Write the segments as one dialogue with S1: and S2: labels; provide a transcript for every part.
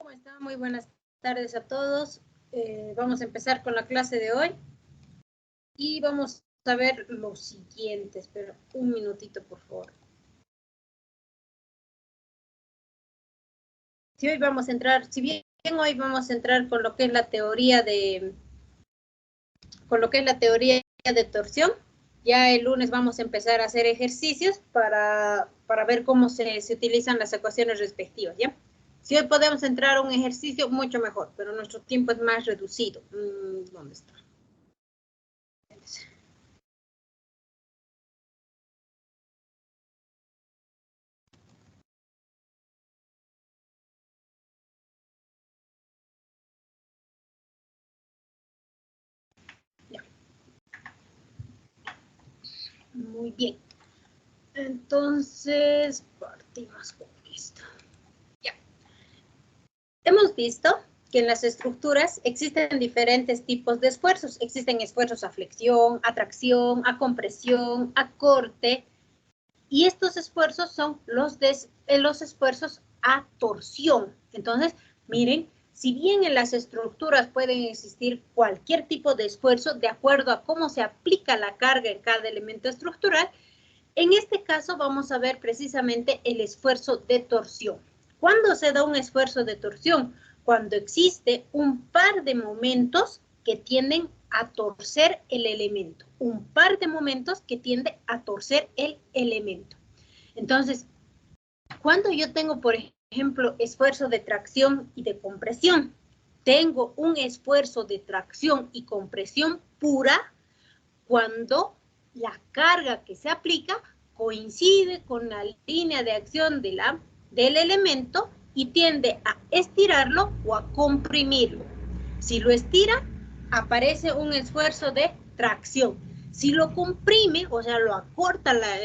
S1: ¿Cómo están? Muy buenas tardes a todos. Vamos a empezar con la clase de hoy y vamos a ver lo siguiente. Espera un minutito, por favor. Si bien hoy vamos a entrar con lo que es la teoría de torsión, ya el lunes vamos a empezar a hacer ejercicios para ver cómo se utilizan las ecuaciones respectivas, ¿ya? Si hoy podemos entrar a un ejercicio, mucho mejor, pero nuestro tiempo es más reducido. ¿Dónde está? Ya. Muy bien. Entonces, partimos con esto. Ya. Hemos visto que en las estructuras existen diferentes tipos de esfuerzos. Existen esfuerzos a flexión, a tracción, a compresión, a corte. Y estos esfuerzos son los esfuerzos a torsión. Entonces, miren, si bien en las estructuras pueden existir cualquier tipo de esfuerzo de acuerdo a cómo se aplica la carga en cada elemento estructural, en este caso vamos a ver precisamente el esfuerzo de torsión. ¿Cuándo se da un esfuerzo de torsión? Cuando existe un par de momentos que tienden a torcer el elemento. Un par de momentos que tiende a torcer el elemento. Entonces, cuando yo tengo, por ejemplo, esfuerzo de tracción y de compresión, tengo un esfuerzo de tracción y compresión pura cuando la carga que se aplica coincide con la línea de acción del elemento y tiende a estirarlo o a comprimirlo. Si lo estira, aparece un esfuerzo de tracción. Si lo comprime, o sea, lo acorta la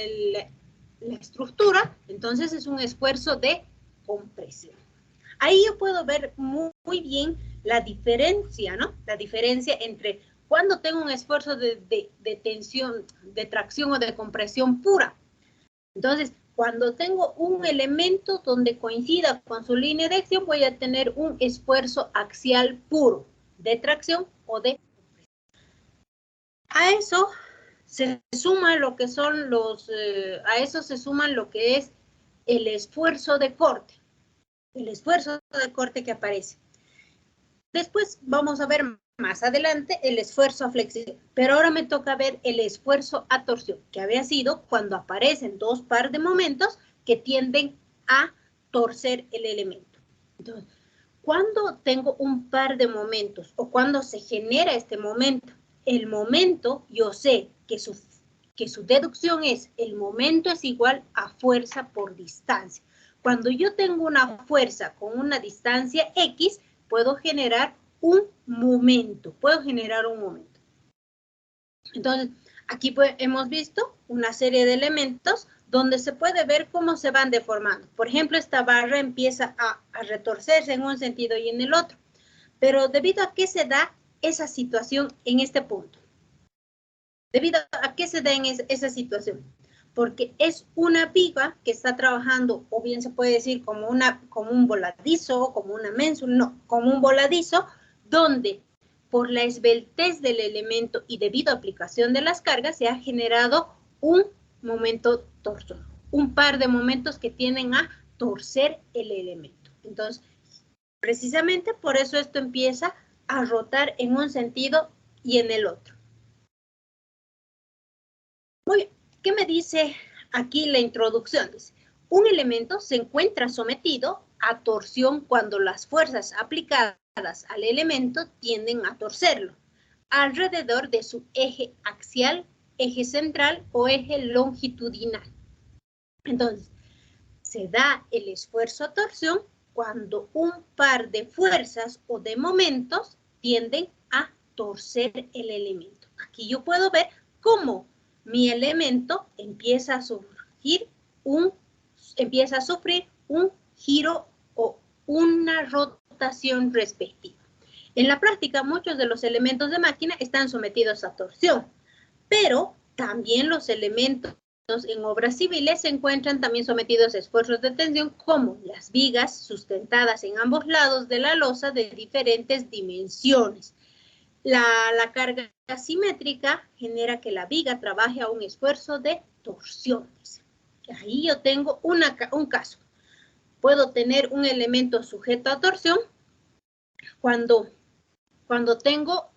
S1: estructura, entonces es un esfuerzo de compresión. Ahí yo puedo ver muy bien la diferencia, ¿no? La diferencia entre cuando tengo un esfuerzo de tensión, de tracción o de compresión pura. Entonces, cuando tengo un elemento donde coincida con su línea de acción, voy a tener un esfuerzo axial puro de tracción o de compresión. A eso se suma lo que son lo que es el esfuerzo de corte. El esfuerzo de corte que aparece. Después vamos a ver más adelante el esfuerzo a flexión, pero ahora me toca ver el esfuerzo a torsión, que había sido cuando aparecen dos par de momentos que tienden a torcer el elemento. Entonces, cuando tengo un par de momentos o cuando se genera este momento, el momento yo sé que su deducción es el momento es igual a fuerza por distancia. Cuando yo tengo una fuerza con una distancia X, puedo generar un momento. Entonces, aquí hemos visto una serie de elementos donde se puede ver cómo se van deformando. Por ejemplo, esta barra empieza a retorcerse en un sentido y en el otro. Pero ¿debido a qué se da esa situación en este punto? ¿Debido a qué se da en esa situación? Porque es una viga que está trabajando, o bien se puede decir como un voladizo, como una ménsula, no, como un voladizo, donde por la esbeltez del elemento y debido a aplicación de las cargas se ha generado un momento torsor, un par de momentos que tienden a torcer el elemento. Entonces, precisamente por eso esto empieza a rotar en un sentido y en el otro. Muy bien, ¿qué me dice aquí la introducción? Dice, un elemento se encuentra sometido a torsión cuando las fuerzas aplicadas al elemento tienden a torcerlo alrededor de su eje axial, eje central o eje longitudinal. Entonces, se da el esfuerzo a torsión cuando un par de fuerzas o de momentos tienden a torcer el elemento. Aquí yo puedo ver cómo mi elemento empieza a sufrir un giro o una rotación respectiva. En la práctica, muchos de los elementos de máquina están sometidos a torsión, pero también los elementos en obras civiles se encuentran también sometidos a esfuerzos de tensión como las vigas sustentadas en ambos lados de la losa de diferentes dimensiones. La carga asimétrica genera que la viga trabaje a un esfuerzo de torsión. Ahí yo tengo un caso. Puedo tener un elemento sujeto a torsión cuando tengo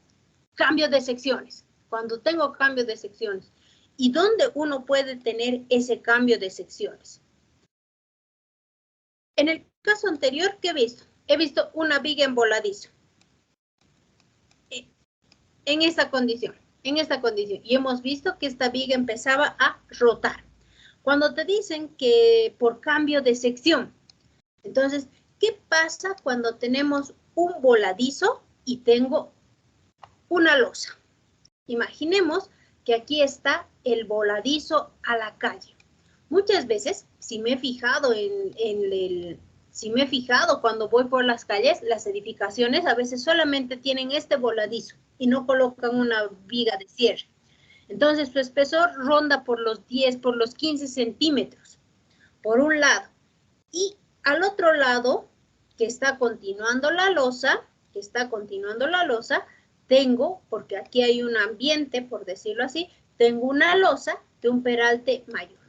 S1: cambio de secciones. Cuando tengo cambio de secciones. ¿Y dónde uno puede tener ese cambio de secciones? En el caso anterior, ¿qué he visto? He visto una viga en voladizo. En esta condición. Y hemos visto que esta viga empezaba a rotar. Cuando te dicen que por cambio de sección, entonces, ¿qué pasa cuando tenemos un voladizo y tengo una losa? Imaginemos que aquí está el voladizo a la calle. Muchas veces, si me he fijado cuando voy por las calles, las edificaciones a veces solamente tienen este voladizo y no colocan una viga de cierre. Entonces, su espesor ronda por los 10, por los 15 centímetros, por un lado. Y al otro lado, que está continuando la losa, tengo, porque aquí hay un ambiente, por decirlo así, tengo una losa de un peralte mayor.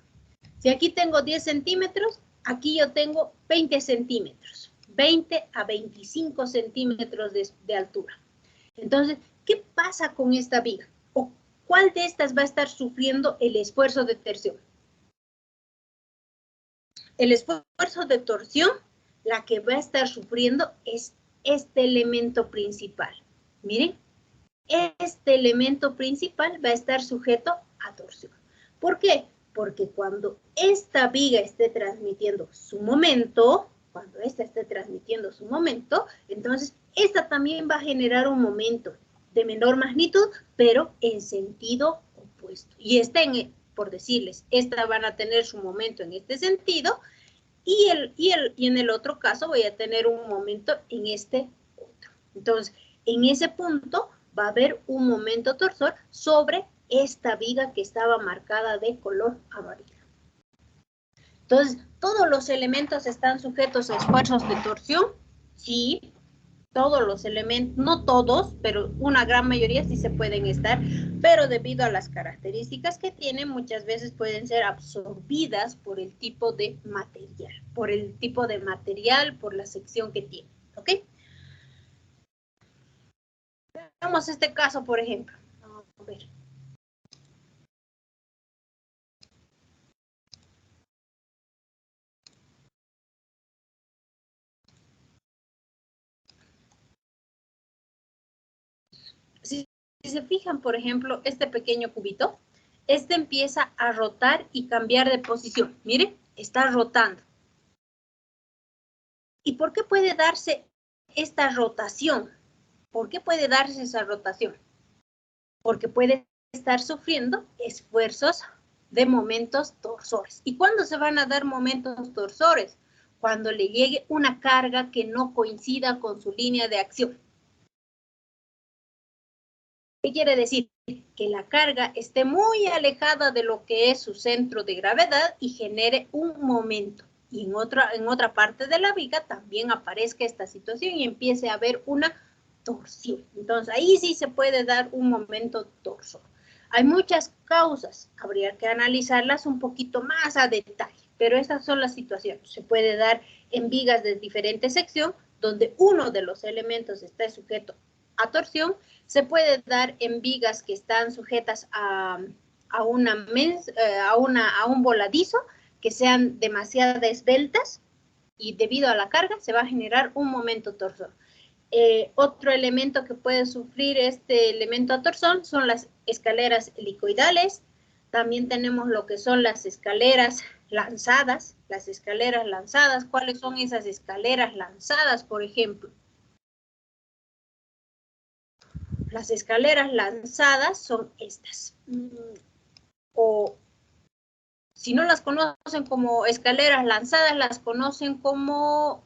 S1: Si aquí tengo 10 centímetros, aquí yo tengo 20 centímetros, 20 a 25 centímetros de altura. Entonces, ¿qué pasa con esta viga? ¿O cuál de estas va a estar sufriendo el esfuerzo de torsión? El esfuerzo de torsión, la que va a estar sufriendo es este elemento principal. Miren, este elemento principal va a estar sujeto a torsión. ¿Por qué? Porque cuando esta viga esté transmitiendo su momento, entonces esta también va a generar un momento de menor magnitud, pero en sentido opuesto. Y por decirles, estas van a tener su momento en este sentido, y en el otro caso voy a tener un momento en este otro. Entonces, en ese punto va a haber un momento torsor sobre esta viga que estaba marcada de color amarillo. Entonces, ¿todos los elementos están sujetos a esfuerzos de torsión? Sí, todos los elementos, no todos, pero una gran mayoría sí se pueden estar, pero debido a las características que tienen, muchas veces pueden ser absorbidas por el tipo de material, por la sección que tiene, ¿ok? Veamos este caso, por ejemplo. Vamos a ver. Si se fijan, por ejemplo, este pequeño cubito, este empieza a rotar y cambiar de posición. Miren, está rotando. ¿Y por qué puede darse esta rotación? ¿Por qué puede darse esa rotación? Porque puede estar sufriendo esfuerzos de momentos torsores. ¿Y cuándo se van a dar momentos torsores? Cuando le llegue una carga que no coincida con su línea de acción. ¿Qué quiere decir? Que la carga esté muy alejada de lo que es su centro de gravedad y genere un momento. Y en otra parte de la viga también aparezca esta situación y empiece a haber una torsión. Entonces, ahí sí se puede dar un momento torsor. Hay muchas causas, habría que analizarlas un poquito más a detalle, pero estas son las situaciones. Se puede dar en vigas de diferente sección, donde uno de los elementos está sujeto a torsión. Se puede dar en vigas que están sujetas a un voladizo, que sean demasiado esbeltas, y debido a la carga se va a generar un momento torsor. Otro elemento que puede sufrir este elemento torsón son las escaleras helicoidales. También tenemos lo que son las escaleras lanzadas. ¿Cuáles son esas escaleras lanzadas, por ejemplo? Las escaleras lanzadas son estas. O si no las conocen como escaleras lanzadas, las conocen como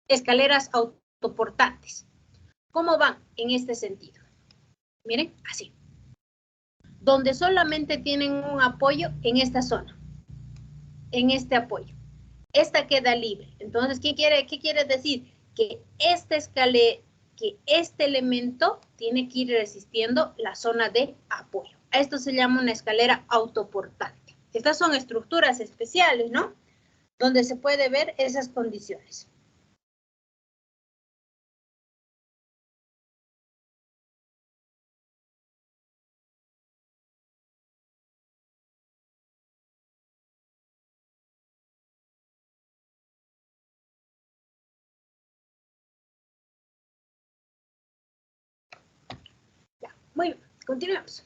S1: escaleras autoportantes. ¿Cómo van en este sentido? Miren, así. donde solamente tienen un apoyo en esta zona, en este apoyo. Esta queda libre. Entonces, ¿qué quiere decir? Que este elemento tiene que ir resistiendo la zona de apoyo. A esto se llama una escalera autoportante. Estas son estructuras especiales, ¿no? Donde se puede ver esas condiciones. Ya, muy bien, continuemos.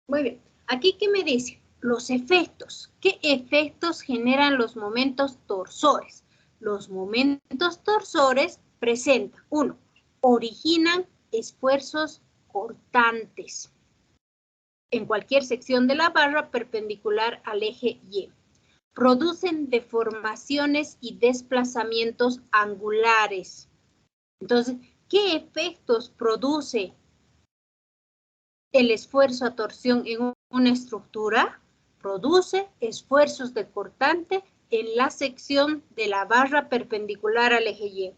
S1: Muy bien. Aquí, ¿qué me dice? Los efectos. ¿Qué efectos generan los momentos torsores? Los momentos torsores presentan, 1, originan esfuerzos cortantes en cualquier sección de la barra perpendicular al eje Y. Producen deformaciones y desplazamientos angulares. Entonces, ¿qué efectos produce el esfuerzo a torsión en una estructura? Produce esfuerzos de cortante en la sección de la barra perpendicular al eje Y.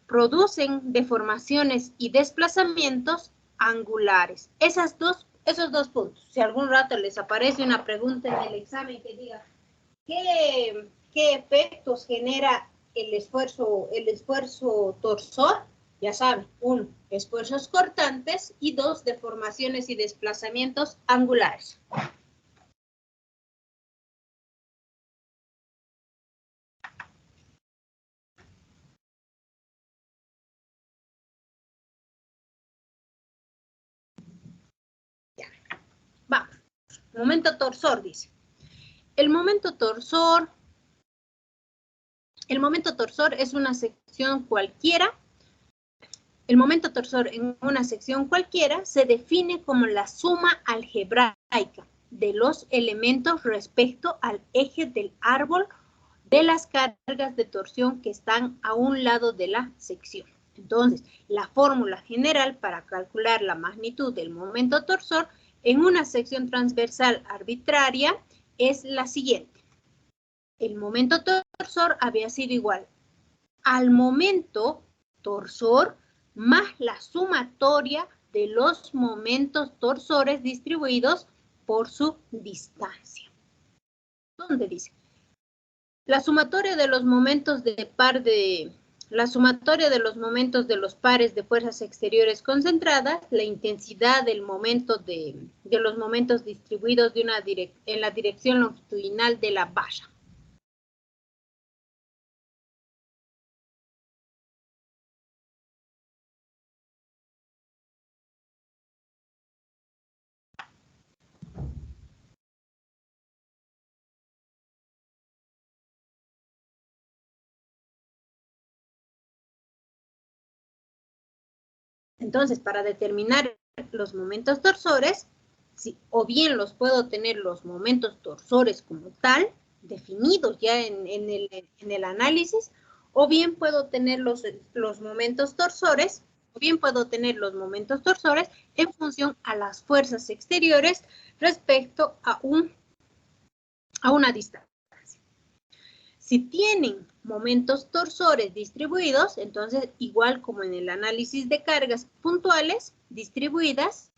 S1: Producen deformaciones y desplazamientos angulares. Esos dos puntos. Si algún rato les aparece una pregunta en el examen que diga ¿qué efectos genera el esfuerzo torsor? Ya saben, 1, esfuerzos cortantes y 2, deformaciones y desplazamientos angulares. Ya. Vamos. Momento torsor, dice. El momento torsor es una sección cualquiera. El momento torsor en una sección cualquiera se define como la suma algebraica de los elementos respecto al eje del árbol de las cargas de torsión que están a un lado de la sección. Entonces, la fórmula general para calcular la magnitud del momento torsor en una sección transversal arbitraria es la siguiente. El momento torsor había sido igual al momento torsor más la sumatoria de los momentos torsores distribuidos por su distancia. ¿Dónde dice? La sumatoria de los momentos de los pares de fuerzas exteriores concentradas, la intensidad del momento de los momentos distribuidos en la dirección longitudinal de la barra. Entonces, para determinar los momentos torsores, o bien los puedo tener los momentos torsores como tal, definidos ya en el análisis, o bien puedo tener los momentos torsores, en función a las fuerzas exteriores respecto a una distancia. Si tienen momentos torsores distribuidos, entonces igual como en el análisis de cargas puntuales y distribuidas,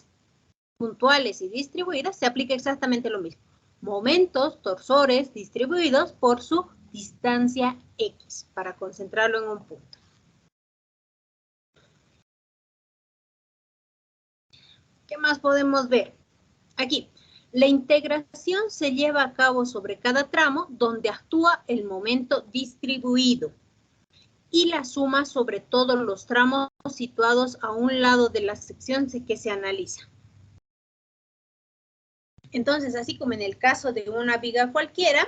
S1: se aplica exactamente lo mismo. Momentos torsores distribuidos por su distancia X, para concentrarlo en un punto. ¿Qué más podemos ver? Aquí, la integración se lleva a cabo sobre cada tramo donde actúa el momento distribuido y la suma sobre todos los tramos situados a un lado de la sección que se analiza. Entonces, así como en el caso de una viga cualquiera,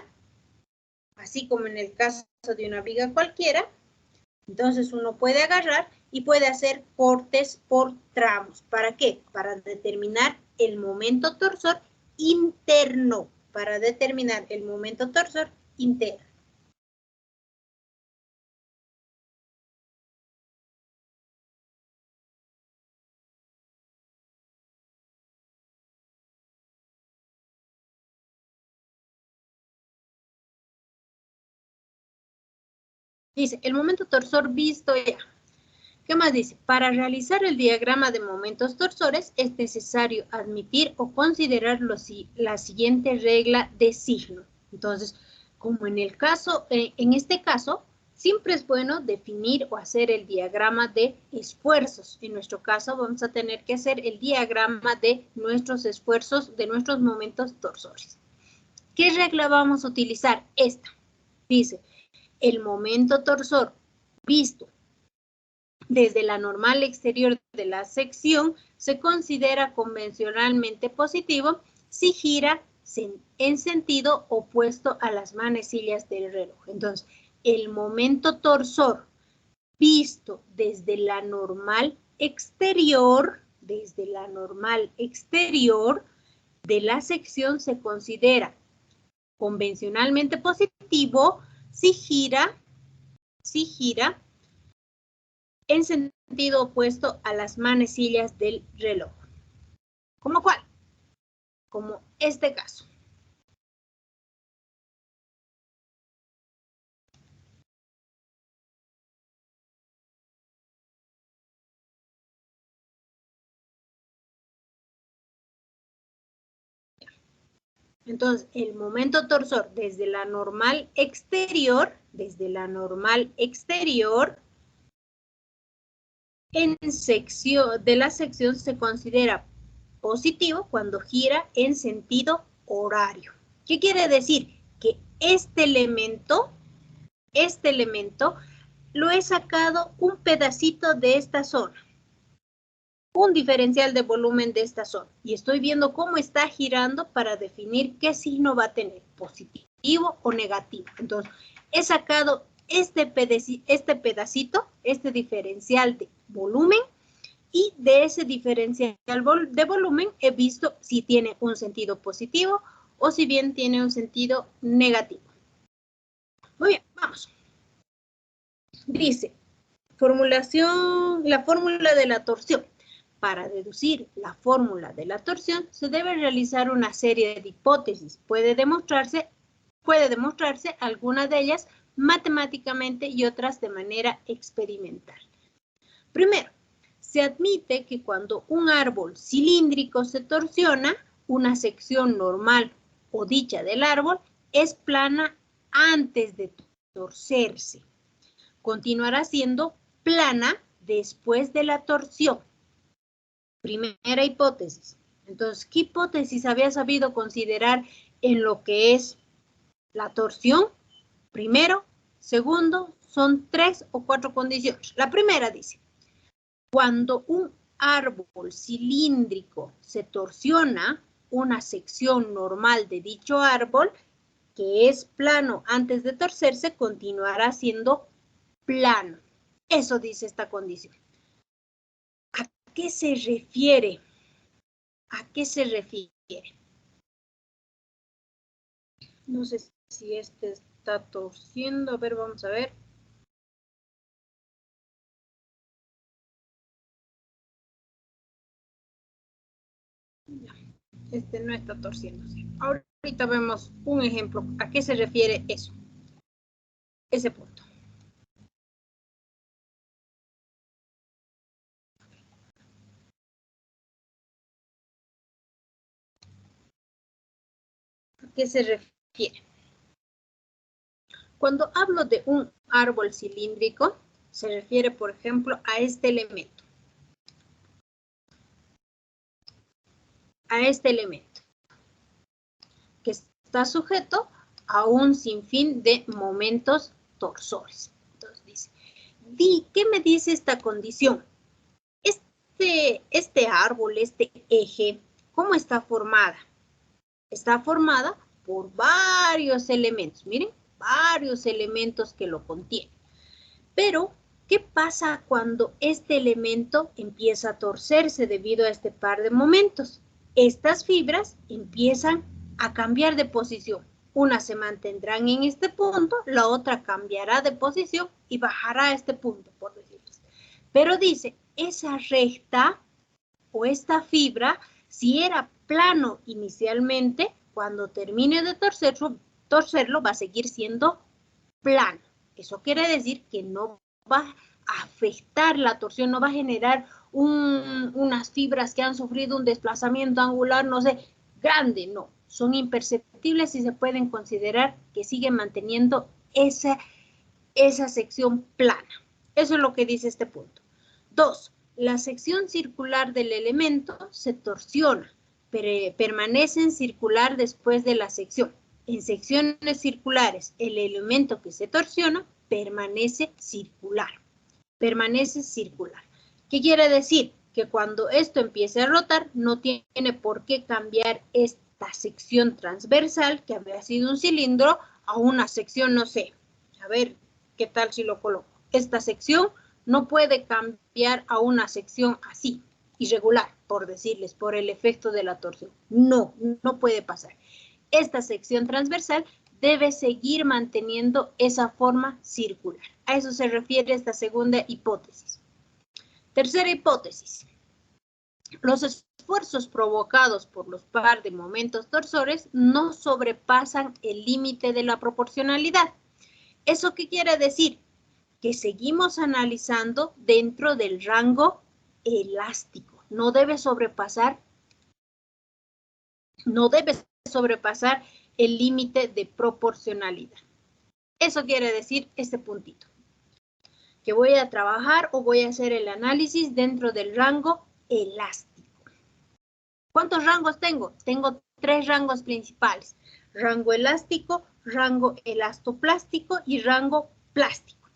S1: entonces uno puede agarrar y puede hacer cortes por tramos. ¿Para qué? Para determinar el momento torsor interno. Dice, el momento torsor visto ya. ¿Qué más dice? Para realizar el diagrama de momentos torsores es necesario admitir o considerar la siguiente regla de signo. Entonces, como en este caso, siempre es bueno definir o hacer el diagrama de esfuerzos. En nuestro caso, vamos a tener que hacer el diagrama de nuestros esfuerzos, de nuestros momentos torsores. ¿Qué regla vamos a utilizar? Esta. Dice, el momento torsor visto desde la normal exterior de la sección se considera convencionalmente positivo si gira en sentido opuesto a las manecillas del reloj. Entonces, el momento torsor visto desde la normal exterior, de la sección se considera convencionalmente positivo si gira en sentido opuesto a las manecillas del reloj. ¿Cómo cuál? Como este caso. Entonces, el momento torsor desde la normal exterior, de la sección se considera positivo cuando gira en sentido horario. ¿Qué quiere decir? Que este elemento lo he sacado un pedacito de esta zona, un diferencial de volumen de esta zona, y estoy viendo cómo está girando para definir qué signo va a tener, positivo o negativo. Entonces, he sacado este pedacito, este diferencial de volumen, y de ese diferencial de volumen he visto si tiene un sentido positivo o si bien tiene un sentido negativo. Muy bien, vamos. Dice, la fórmula de la torsión. Para deducir la fórmula de la torsión se debe realizar una serie de hipótesis. Puede demostrarse alguna de ellas matemáticamente y otras de manera experimental. Primero, se admite que cuando un árbol cilíndrico se torsiona, una sección normal o dicha del árbol es plana antes de torcerse. Continuará siendo plana después de la torsión. Primera hipótesis. Entonces, ¿qué hipótesis había sabido considerar en lo que es la torsión? Primero, segundo, son 3 o 4 condiciones. La primera dice, cuando un árbol cilíndrico se torsiona, una sección normal de dicho árbol, que es plano antes de torcerse, continuará siendo plano. Eso dice esta condición. ¿A qué se refiere? ¿A qué se refiere? No sé si este está torciendo. A ver, vamos a ver. Este no está torciéndose. Ahorita vemos un ejemplo. ¿A qué se refiere eso? Ese punto. ¿A qué se refiere? Cuando hablo de un árbol cilíndrico, se refiere, por ejemplo, a este elemento. Que está sujeto a un sinfín de momentos torsores. Entonces dice, ¿qué me dice esta condición? Este árbol, este eje, ¿cómo está formada? Está formada por varios elementos, miren, varios elementos que lo contienen. Pero, ¿qué pasa cuando este elemento empieza a torcerse debido a este par de momentos? Estas fibras empiezan a cambiar de posición. Una se mantendrán en este punto, la otra cambiará de posición y bajará a este punto, por decirles. Pero dice, esa recta o esta fibra, si era plano inicialmente, cuando termine de torcerlo va a seguir siendo plano. Eso quiere decir que no va a afectar la torsión, no va a generar unas fibras que han sufrido un desplazamiento angular, no sé, grande, no. Son imperceptibles y se pueden considerar que siguen manteniendo esa sección plana. Eso es lo que dice este punto. 2. La sección circular del elemento se torsiona, pero permanece en circular después de la sección. En secciones circulares, el elemento que se torsiona permanece circular. Permanece circular. ¿Qué quiere decir? Que cuando esto empiece a rotar, no tiene por qué cambiar esta sección transversal, que había sido un cilindro, a una sección, no sé. A ver, ¿qué tal si lo coloco? Esta sección no puede cambiar a una sección así, irregular, por decirles, por el efecto de la torsión. No, no puede pasar. Esta sección transversal debe seguir manteniendo esa forma circular. A eso se refiere esta segunda hipótesis. Tercera hipótesis. Los esfuerzos provocados por los par de momentos torsores no sobrepasan el límite de la proporcionalidad. ¿Eso qué quiere decir? Que seguimos analizando dentro del rango elástico. No debe sobrepasar el límite de proporcionalidad. Eso quiere decir este puntito. Que voy a trabajar o voy a hacer el análisis dentro del rango elástico. ¿Cuántos rangos tengo? Tengo 3 rangos principales. Rango elástico, rango elastoplástico y rango plástico.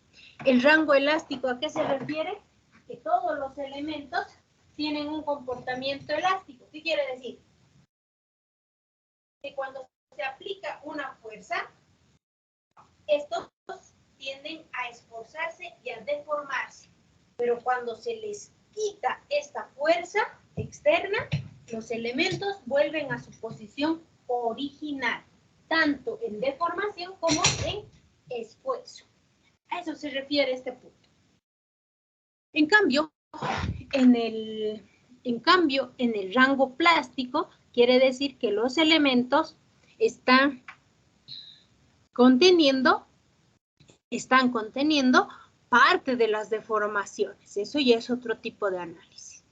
S1: El rango elástico, ¿a qué se refiere? Que todos los elementos tienen un comportamiento elástico. ¿Qué quiere decir? Que cuando se aplica una fuerza, estos tienden a esforzarse y a deformarse. Pero cuando se les quita esta fuerza externa, los elementos vuelven a su posición original, tanto en deformación como en esfuerzo. A eso se refiere este punto. En cambio, en el rango plástico, quiere decir que los elementos están conteniendo parte de las deformaciones. Eso ya es otro tipo de análisis.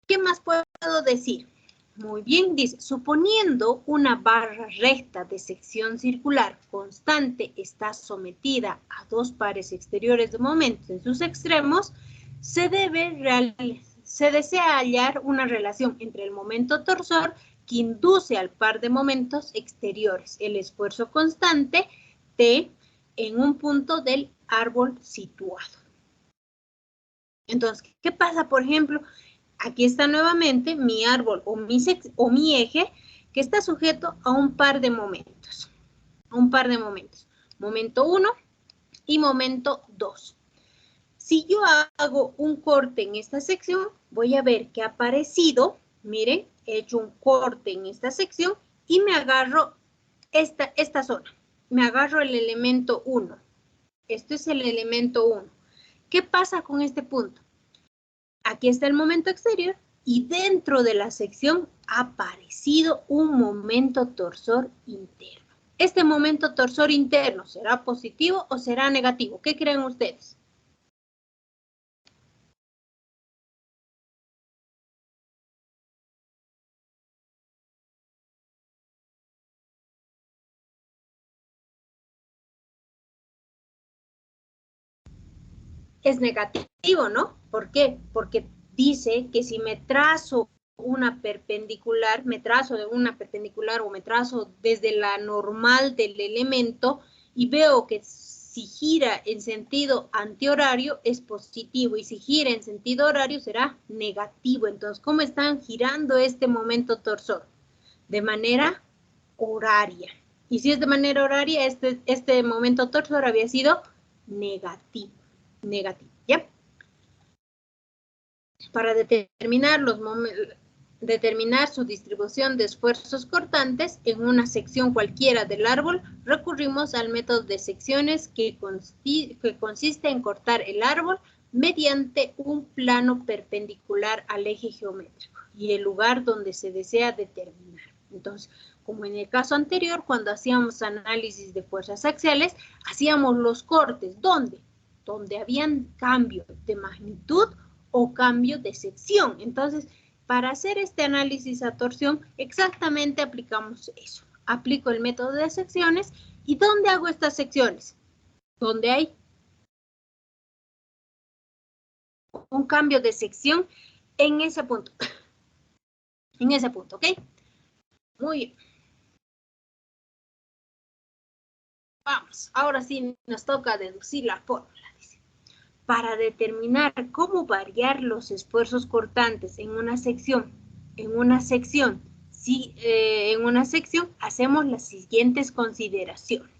S1: ¿Qué más puedo decir? Muy bien, dice, suponiendo una barra recta de sección circular constante está sometida a 2 pares exteriores de momentos en sus extremos, se desea hallar una relación entre el momento torsor que induce al par de momentos exteriores, el esfuerzo constante T, en un punto del árbol situado. Entonces, ¿qué pasa, por ejemplo? Aquí está nuevamente mi árbol o mi eje que está sujeto a un par de momentos. Momento 1 y momento 2. Si yo hago un corte en esta sección, voy a ver que ha aparecido, miren, he hecho un corte en esta sección y me agarro esta zona. Me agarro el elemento 1. Este es el elemento 1. ¿Qué pasa con este punto? Aquí está el momento exterior y dentro de la sección ha aparecido un momento torsor interno. ¿Este momento torsor interno será positivo o será negativo? ¿Qué creen ustedes? Es negativo, ¿no? ¿Por qué? Porque dice que si me trazo una perpendicular, o me trazo desde la normal del elemento y veo que si gira en sentido antihorario es positivo y si gira en sentido horario será negativo. Entonces, ¿cómo están girando este momento torsor? De manera horaria. Y si es de manera horaria, este momento torsor había sido negativo, ¿ya? Para determinar su distribución de esfuerzos cortantes en una sección cualquiera del árbol, recurrimos al método de secciones que consiste en cortar el árbol mediante un plano perpendicular al eje geométrico y el lugar donde se desea determinar. Entonces, como en el caso anterior, cuando hacíamos análisis de fuerzas axiales, hacíamos los cortes. ¿Dónde? Donde habían cambio de magnitud o cambio de sección. Entonces, para hacer este análisis a torsión, exactamente aplicamos eso. Aplico el método de secciones. ¿Y dónde hago estas secciones? Donde hay un cambio de sección en ese punto. En ese punto, ¿ok? Muy bien. Vamos, ahora sí nos toca deducir la fórmula. Dice. Para determinar cómo variar los esfuerzos cortantes en una sección, hacemos las siguientes consideraciones.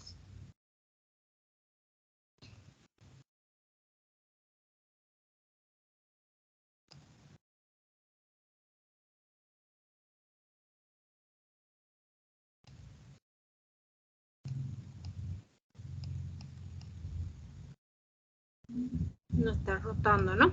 S1: No está rotando, ¿no?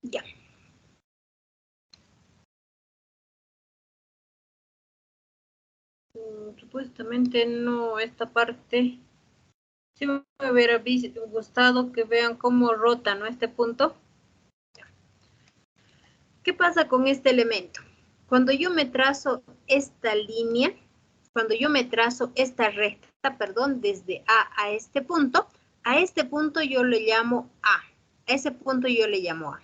S1: Ya. Supuestamente no, esta parte. Sí me hubiera gustado que vean cómo rota, ¿no? Este punto. ¿Qué pasa con este elemento? Cuando yo me trazo esta línea, cuando yo me trazo esta recta, perdón, desde a este punto yo le llamo A. A ese punto yo le llamo A.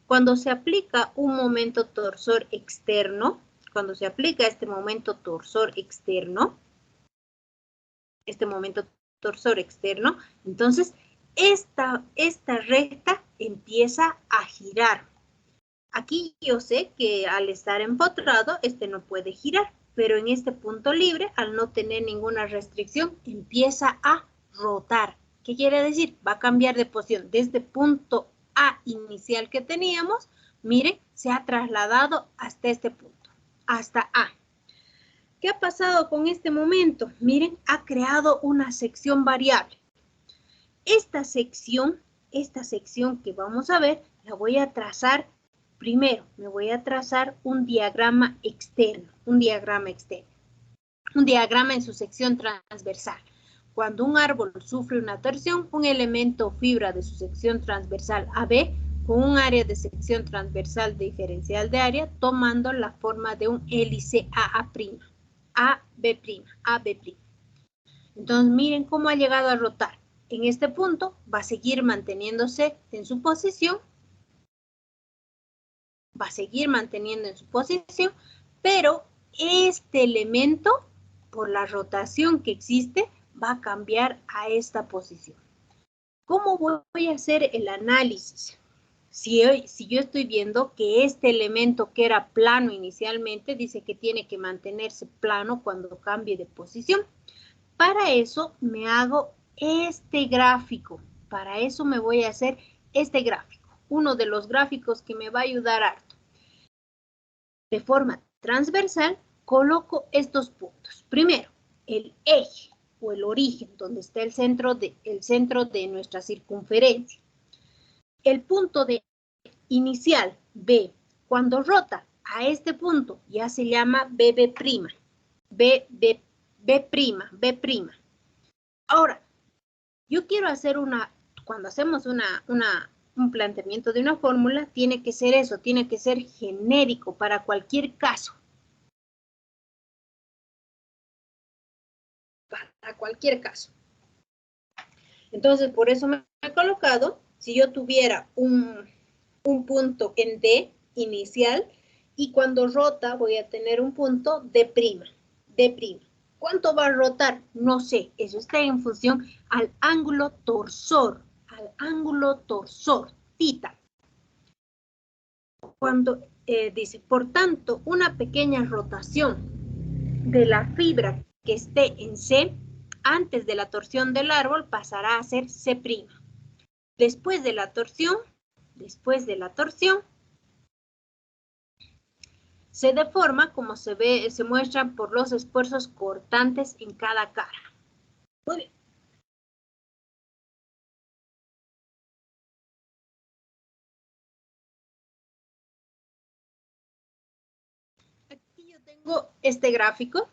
S1: Cuando se aplica un momento torsor externo, cuando se aplica este momento torsor externo, entonces esta recta empieza a girar. Aquí yo sé que al estar empotrado, este no puede girar, pero en este punto libre, al no tener ninguna restricción, empieza a rotar. ¿Qué quiere decir? Va a cambiar de posición. Desde punto A inicial que teníamos, miren, se ha trasladado hasta este punto, hasta A. ¿Qué ha pasado con este momento? Miren, ha creado una sección variable. Esta sección que vamos a ver, la voy a trazar primero. Me voy a trazar un diagrama externo, un diagrama en su sección transversal. Cuando un árbol sufre una torsión, un elemento o fibra de su sección transversal AB con un área de sección transversal diferencial de área tomando la forma de un hélice AA'. AB'. Entonces, miren cómo ha llegado a rotar. En este punto va a seguir manteniéndose en su posición. Pero este elemento, por la rotación que existe, va a cambiar a esta posición. ¿Cómo voy a hacer el análisis? Si yo estoy viendo que este elemento que era plano inicialmente, dice que tiene que mantenerse plano cuando cambie de posición. Para eso me hago este gráfico. Para eso me voy a hacer este gráfico. Uno de los gráficos que me va a ayudar harto. De forma transversal, coloco estos puntos. Primero, el eje o el origen, donde está el centro de nuestra circunferencia. El punto de inicial, B, cuando rota a este punto, ya se llama BB'. B'. Ahora, yo quiero hacer cuando hacemos un planteamiento de una fórmula, tiene que ser eso, tiene que ser genérico para cualquier caso. Para cualquier caso. Entonces, por eso me he colocado, si yo tuviera un punto en D inicial, y cuando rota voy a tener un punto D'. ¿Cuánto va a rotar? No sé, eso está en función al ángulo torsor, tita. Cuando dice, por tanto, una pequeña rotación de la fibra que esté en C antes de la torsión del árbol pasará a ser C'. Después de la torsión, se deforma como se muestra por los esfuerzos cortantes en cada cara. Muy bien. Aquí yo tengo este gráfico,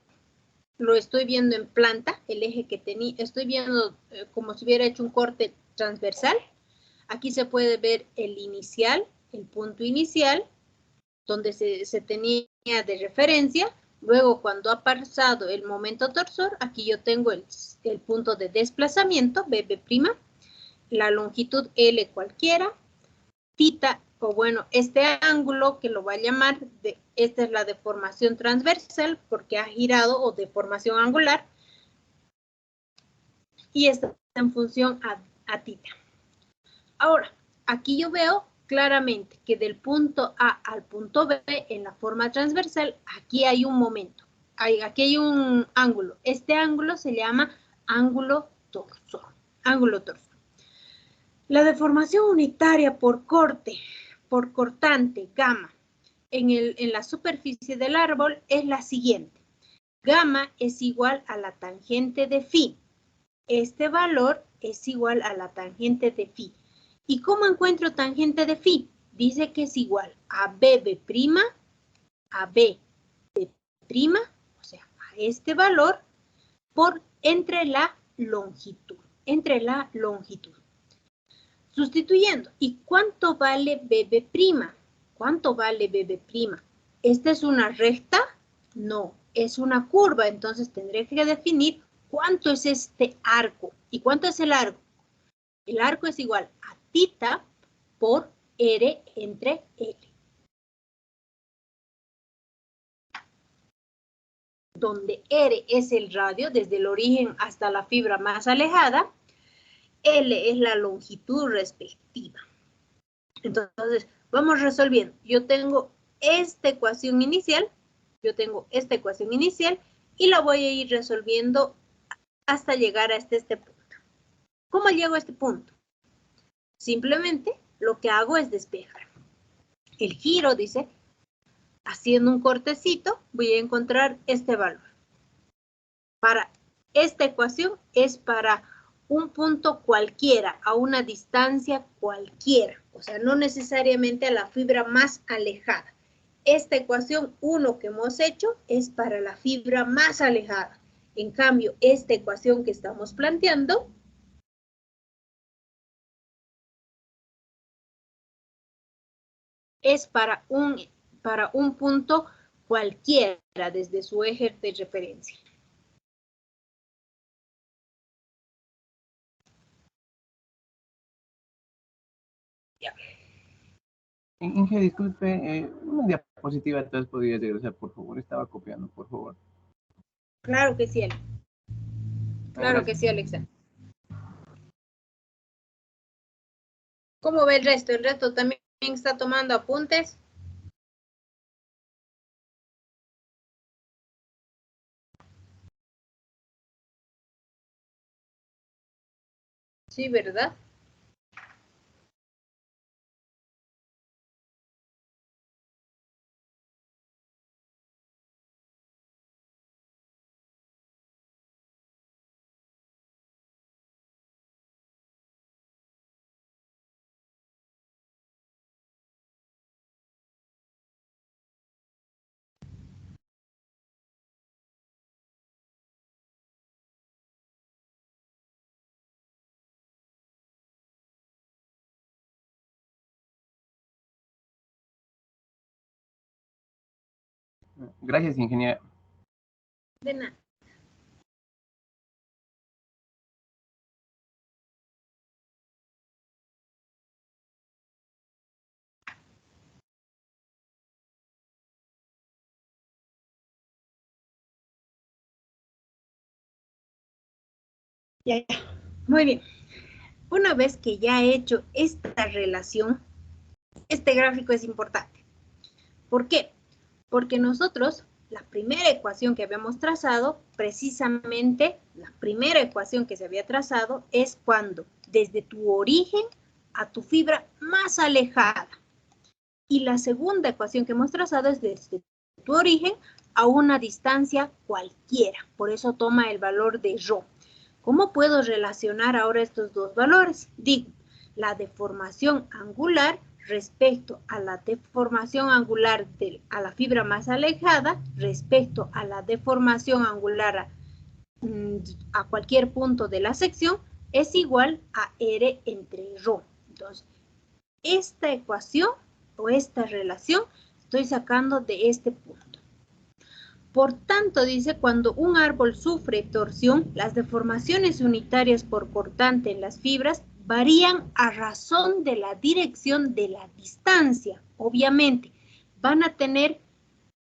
S1: lo estoy viendo en planta, el eje que tenía, estoy viendo como si hubiera hecho un corte transversal. Aquí se puede ver el inicial, el punto inicial, donde se tenía de referencia. Luego, cuando ha pasado el momento torsor, aquí yo tengo el punto de desplazamiento, BB', la longitud L cualquiera, tita, o bueno, este ángulo que lo va a llamar, esta es la deformación transversal porque ha girado o deformación angular, y está en función a tita. Ahora, aquí yo veo claramente que del punto A al punto B en la forma transversal, aquí hay un momento, aquí hay un ángulo. Este ángulo se llama ángulo torsor. La deformación unitaria por cortante, gamma, en la superficie del árbol es la siguiente. Gamma es igual a la tangente de phi. Este valor es igual a la tangente de phi. ¿Y cómo encuentro tangente de phi? Dice que es igual a BB', o sea, a este valor, por entre la longitud. Sustituyendo. ¿Y cuánto vale BB'? ¿Cuánto vale BB'? ¿Esta es una recta? No, es una curva. Entonces tendré que definir cuánto es este arco. ¿Y cuánto es el arco? El arco es igual a tita por R entre L. Donde R es el radio desde el origen hasta la fibra más alejada, L es la longitud respectiva. Entonces, vamos resolviendo. Yo tengo esta ecuación inicial y la voy a ir resolviendo hasta llegar a este punto. ¿Cómo llego a este punto? Simplemente lo que hago es despejar. El giro, dice, haciendo un cortecito, voy a encontrar este valor. Para esta ecuación es para un punto cualquiera, a una distancia cualquiera, o sea, no necesariamente a la fibra más alejada. Esta ecuación 1 que hemos hecho es para la fibra más alejada. En cambio, esta ecuación que estamos planteando es para un punto cualquiera desde su eje de referencia. Ya.
S2: Inge, disculpe, una diapositiva atrás podría regresar, por favor. Estaba copiando, por favor.
S1: Claro que sí, Alex. Claro que sí, Alexa. ¿Cómo ve el resto? ¿El resto también está tomando apuntes? Sí, ¿verdad?
S2: Gracias, ingeniera.
S1: De nada. Ya. Muy bien. Una vez que ya he hecho esta relación, este gráfico es importante. ¿Por qué? Porque nosotros, la primera ecuación que habíamos trazado, precisamente la primera ecuación que se había trazado es cuando desde tu origen a tu fibra más alejada. Y la segunda ecuación que hemos trazado es desde tu origen a una distancia cualquiera. Por eso toma el valor de ρ. ¿Cómo puedo relacionar ahora estos dos valores? Digo, la deformación angular respecto a la deformación angular a la fibra más alejada, respecto a la deformación angular a cualquier punto de la sección, es igual a R entre ρ. Entonces, esta ecuación o esta relación estoy sacando de este punto. Por tanto, dice, cuando un árbol sufre torsión, las deformaciones unitarias por cortante en las fibras varían a razón de la dirección de la distancia. Obviamente, van a tener,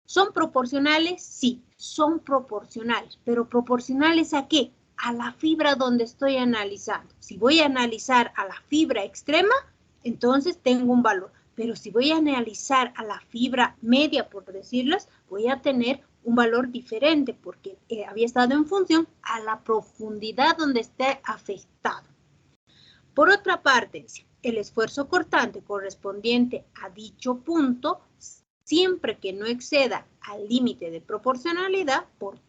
S1: ¿son proporcionales? Sí, son proporcionales. ¿Pero proporcionales a qué? A la fibra donde estoy analizando. Si voy a analizar a la fibra extrema, entonces tengo un valor. Pero si voy a analizar a la fibra media, por decirles, voy a tener un valor diferente porque había estado en función a la profundidad donde esté afectado. Por otra parte, el esfuerzo cortante correspondiente a dicho punto, siempre que no exceda al límite de proporcionalidad por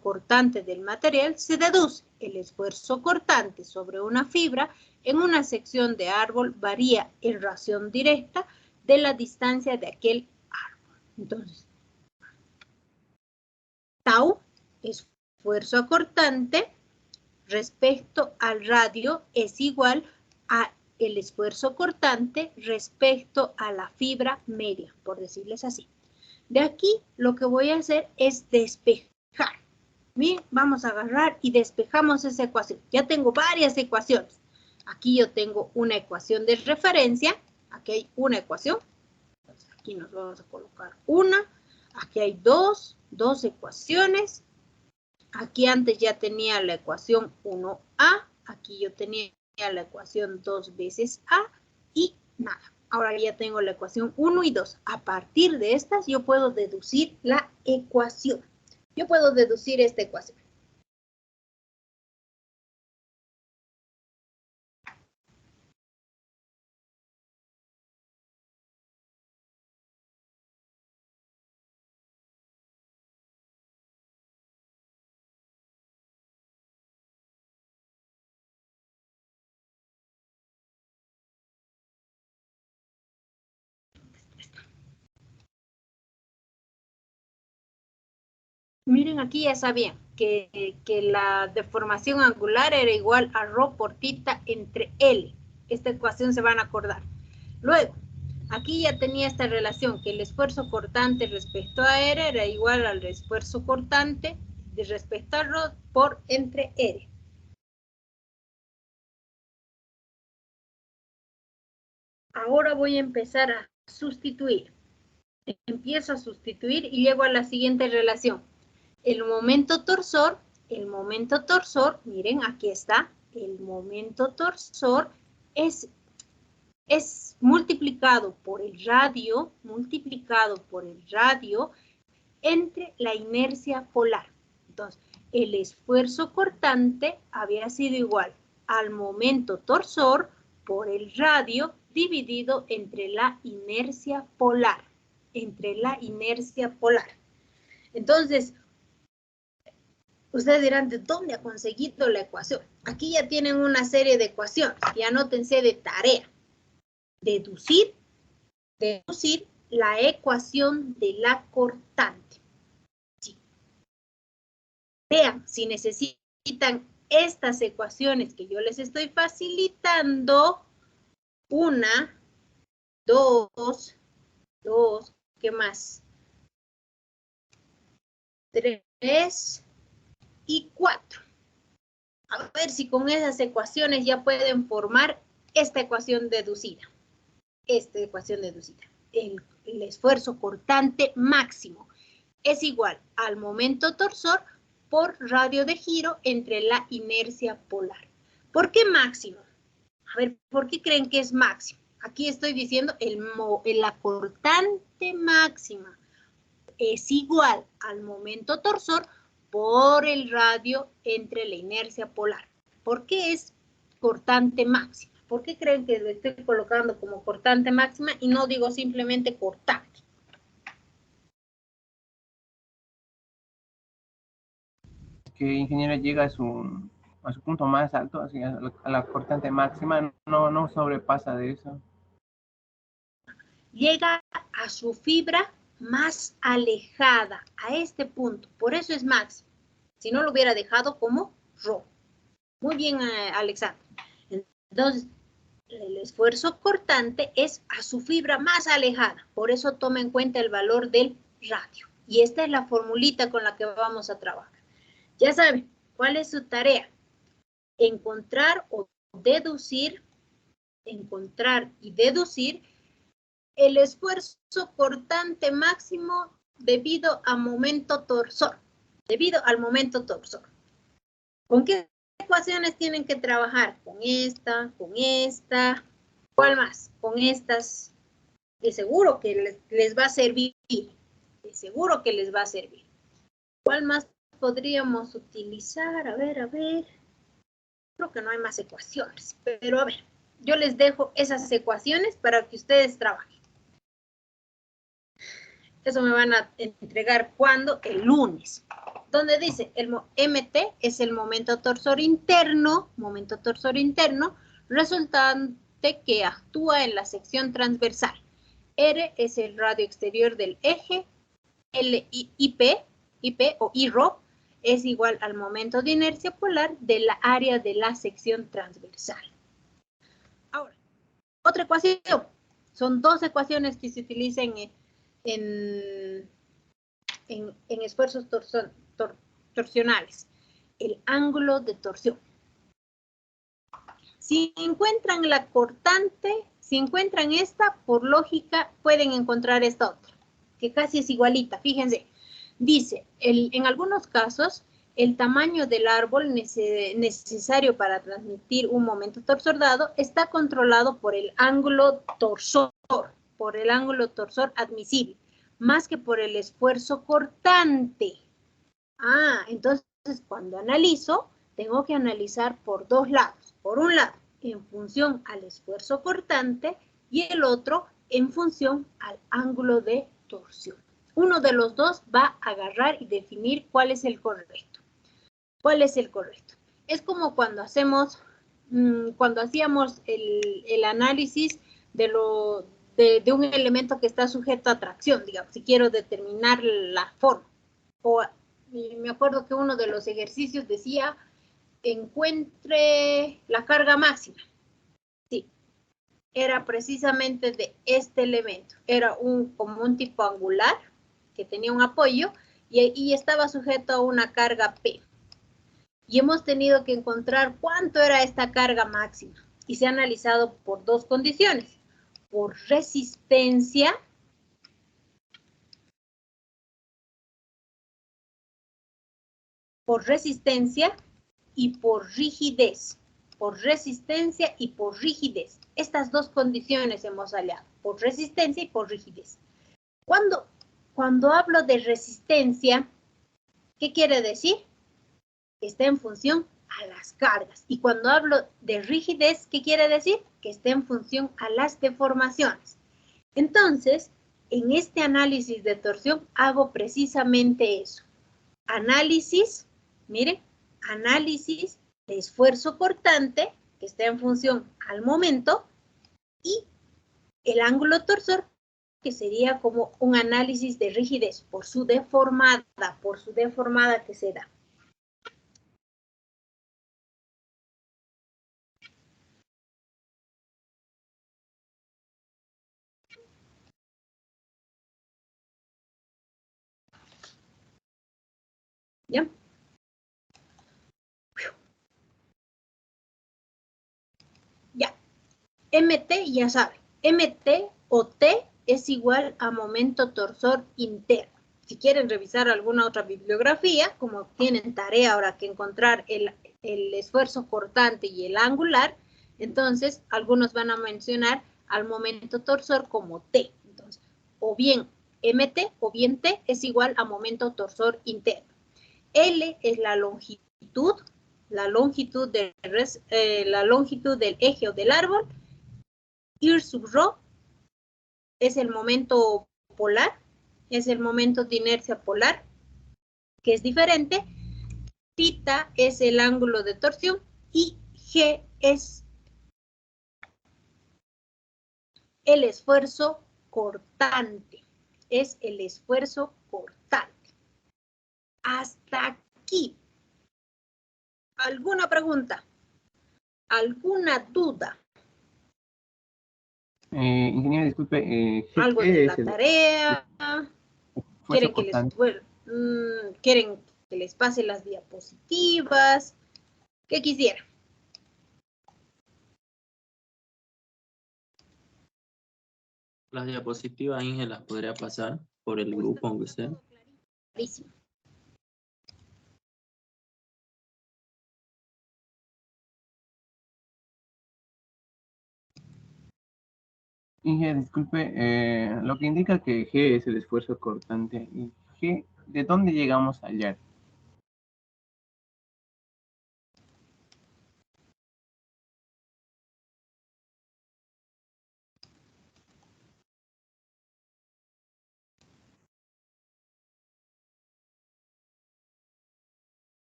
S1: cortante del material, se deduce el esfuerzo cortante sobre una fibra en una sección de árbol varía en relación directa de la distancia de aquel árbol. Entonces, tau, esfuerzo cortante, respecto al radio es igual a el esfuerzo cortante respecto a la fibra media, por decirles así. De aquí lo que voy a hacer es despejar. Bien, vamos a agarrar y despejamos esa ecuación. Ya tengo varias ecuaciones. Aquí yo tengo una ecuación de referencia. Aquí hay una ecuación. Entonces, aquí nos vamos a colocar una. Aquí hay dos ecuaciones. Aquí antes ya tenía la ecuación 1A. Aquí yo tenía la ecuación 2 veces A. Y nada. Ahora ya tengo la ecuación 1 y 2. A partir de estas yo puedo deducir la ecuación. Yo puedo deducir esta ecuación. Miren, aquí ya sabían que la deformación angular era igual a ρ por tita entre L. Esta ecuación se van a acordar. Luego, aquí ya tenía esta relación, que el esfuerzo cortante respecto a R era igual al esfuerzo cortante de respecto a ρ por entre R. Ahora voy a empezar a sustituir. Empiezo a sustituir y llego a la siguiente relación. El momento torsor, miren, aquí está, el momento torsor es multiplicado por el radio entre la inercia polar. Entonces, el esfuerzo cortante había sido igual al momento torsor por el radio dividido entre la inercia polar. Entonces, ustedes dirán, ¿de dónde ha conseguido la ecuación? Aquí ya tienen una serie de ecuaciones y anótense de tarea. Deducir la ecuación de la cortante. Sí. Vean, si necesitan estas ecuaciones que yo les estoy facilitando, una, dos, ¿qué más? 3 y 4. A ver si con esas ecuaciones ya pueden formar esta ecuación deducida. El esfuerzo cortante máximo es igual al momento torsor por radio de giro entre la inercia polar. ¿Por qué máximo? A ver, ¿por qué creen que es máximo? Aquí estoy diciendo la cortante máxima es igual al momento torsor por el radio entre la inercia polar. ¿Por qué es cortante máxima? ¿Por qué creen que lo estoy colocando como cortante máxima y no digo simplemente cortante?
S2: Que ingeniero llega a su punto más alto, así a la cortante máxima, no sobrepasa de eso.
S1: Llega a su fibra más alejada, a este punto, por eso es máximo. Si no lo hubiera dejado como ρ. Muy bien, Alexandra. Entonces, el esfuerzo cortante es a su fibra más alejada, por eso toma en cuenta el valor del radio. Y esta es la formulita con la que vamos a trabajar. Ya saben, ¿cuál es su tarea? Encontrar y deducir el esfuerzo cortante máximo debido al momento torsor. ¿Con qué ecuaciones tienen que trabajar? Con esta. ¿Cuál más? Con estas. De seguro que les va a servir. ¿Cuál más podríamos utilizar? A ver. Creo que no hay más ecuaciones, pero a ver, yo les dejo esas ecuaciones para que ustedes trabajen. Eso me van a entregar ¿cuándo? El lunes. Donde dice el MT es el momento torsor interno, resultante que actúa en la sección transversal. R es el radio exterior del eje, IP o IRO es igual al momento de inercia polar de la área de la sección transversal. Ahora, otra ecuación. Son dos ecuaciones que se utilizan en esfuerzos torsionales. El ángulo de torsión. Si encuentran la cortante, si encuentran esta, por lógica pueden encontrar esta otra, que casi es igualita. Fíjense, dice, en algunos casos, el tamaño del árbol necesario para transmitir un momento torsor dado está controlado por el ángulo torsor admisible, más que por el esfuerzo cortante. Entonces cuando analizo, tengo que analizar por dos lados. Por un lado, en función al esfuerzo cortante y el otro en función al ángulo de torsión. Uno de los dos va a agarrar y definir cuál es el correcto. Es como cuando hacíamos el análisis de un elemento que está sujeto a tracción, digamos, si quiero determinar la forma. Me acuerdo que uno de los ejercicios decía, encuentre la carga máxima. Sí, era precisamente de este elemento. Era como un tipo angular que tenía un apoyo y estaba sujeto a una carga P. Y hemos tenido que encontrar cuánto era esta carga máxima. Y se ha analizado por dos condiciones. Por resistencia y por rigidez. Estas dos condiciones hemos hallado, por resistencia y por rigidez. Cuando hablo de resistencia, ¿qué quiere decir? Que está en función a las cargas. Y cuando hablo de rigidez, ¿qué quiere decir? Que está en función a las deformaciones. Entonces, en este análisis de torsión hago precisamente eso. Análisis de esfuerzo cortante, que está en función al momento, y el ángulo torsor, que sería como un análisis de rigidez por su deformada que se da. ¿Ya? Ya. MT, ya saben. MT o T es igual a momento torsor interno. Si quieren revisar alguna otra bibliografía, como tienen tarea ahora que encontrar el esfuerzo cortante y el angular, entonces algunos van a mencionar al momento torsor como T. Entonces, o bien MT o bien T es igual a momento torsor interno. L es la longitud del eje o del árbol. Ir sub rho es el momento polar, es el momento de inercia polar, que es diferente. Theta es el ángulo de torsión y G es el esfuerzo cortante. Es el esfuerzo cortante. Hasta aquí. ¿Alguna pregunta? ¿Alguna duda?
S2: Ingeniero, disculpe.
S1: ¿Algo de la tarea? ¿Quieren que les pase las diapositivas? ¿Qué quisieran?
S3: Las diapositivas, Inge, las podría pasar por el grupo, aunque sea.
S1: Clarísimo.
S2: Inge, disculpe, lo que indica que G es el esfuerzo cortante. ¿Y G, de dónde llegamos allá?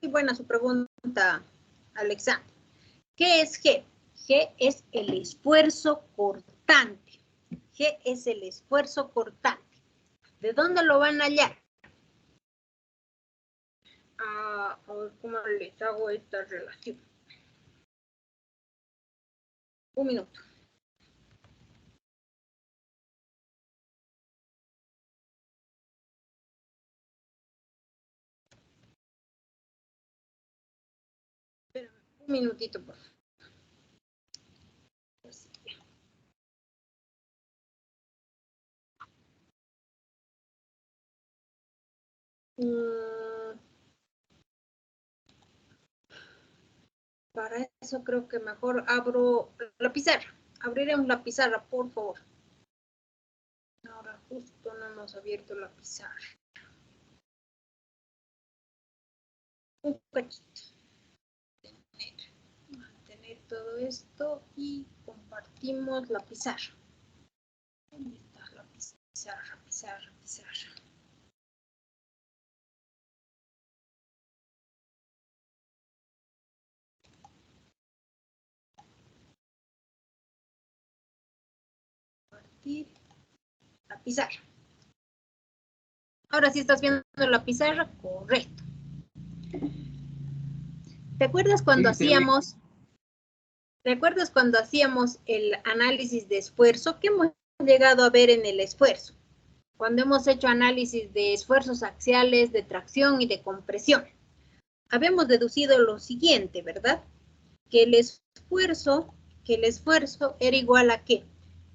S1: Muy buena su pregunta, Alexander. ¿Qué es G? G es el esfuerzo cortante. G es el esfuerzo cortante. ¿De dónde lo van a hallar? A ver cómo les hago esta relación. Un minuto. Un minutito, por favor. Para eso creo que mejor abro la pizarra. Abriremos la pizarra, por favor. Ahora justo no hemos abierto la pizarra. Un cachito. Mantener todo esto y compartimos la pizarra. ¿Dónde está la pizarra? Pizarra. Compartir la pizarra. Ahora sí estás viendo la pizarra, correcto. ¿Te acuerdas cuando hacíamos el análisis de esfuerzo? ¿Qué hemos llegado a ver en el esfuerzo? Cuando hemos hecho análisis de esfuerzos axiales, de tracción y de compresión. Habíamos deducido lo siguiente, ¿verdad? Que el esfuerzo era igual a ¿qué?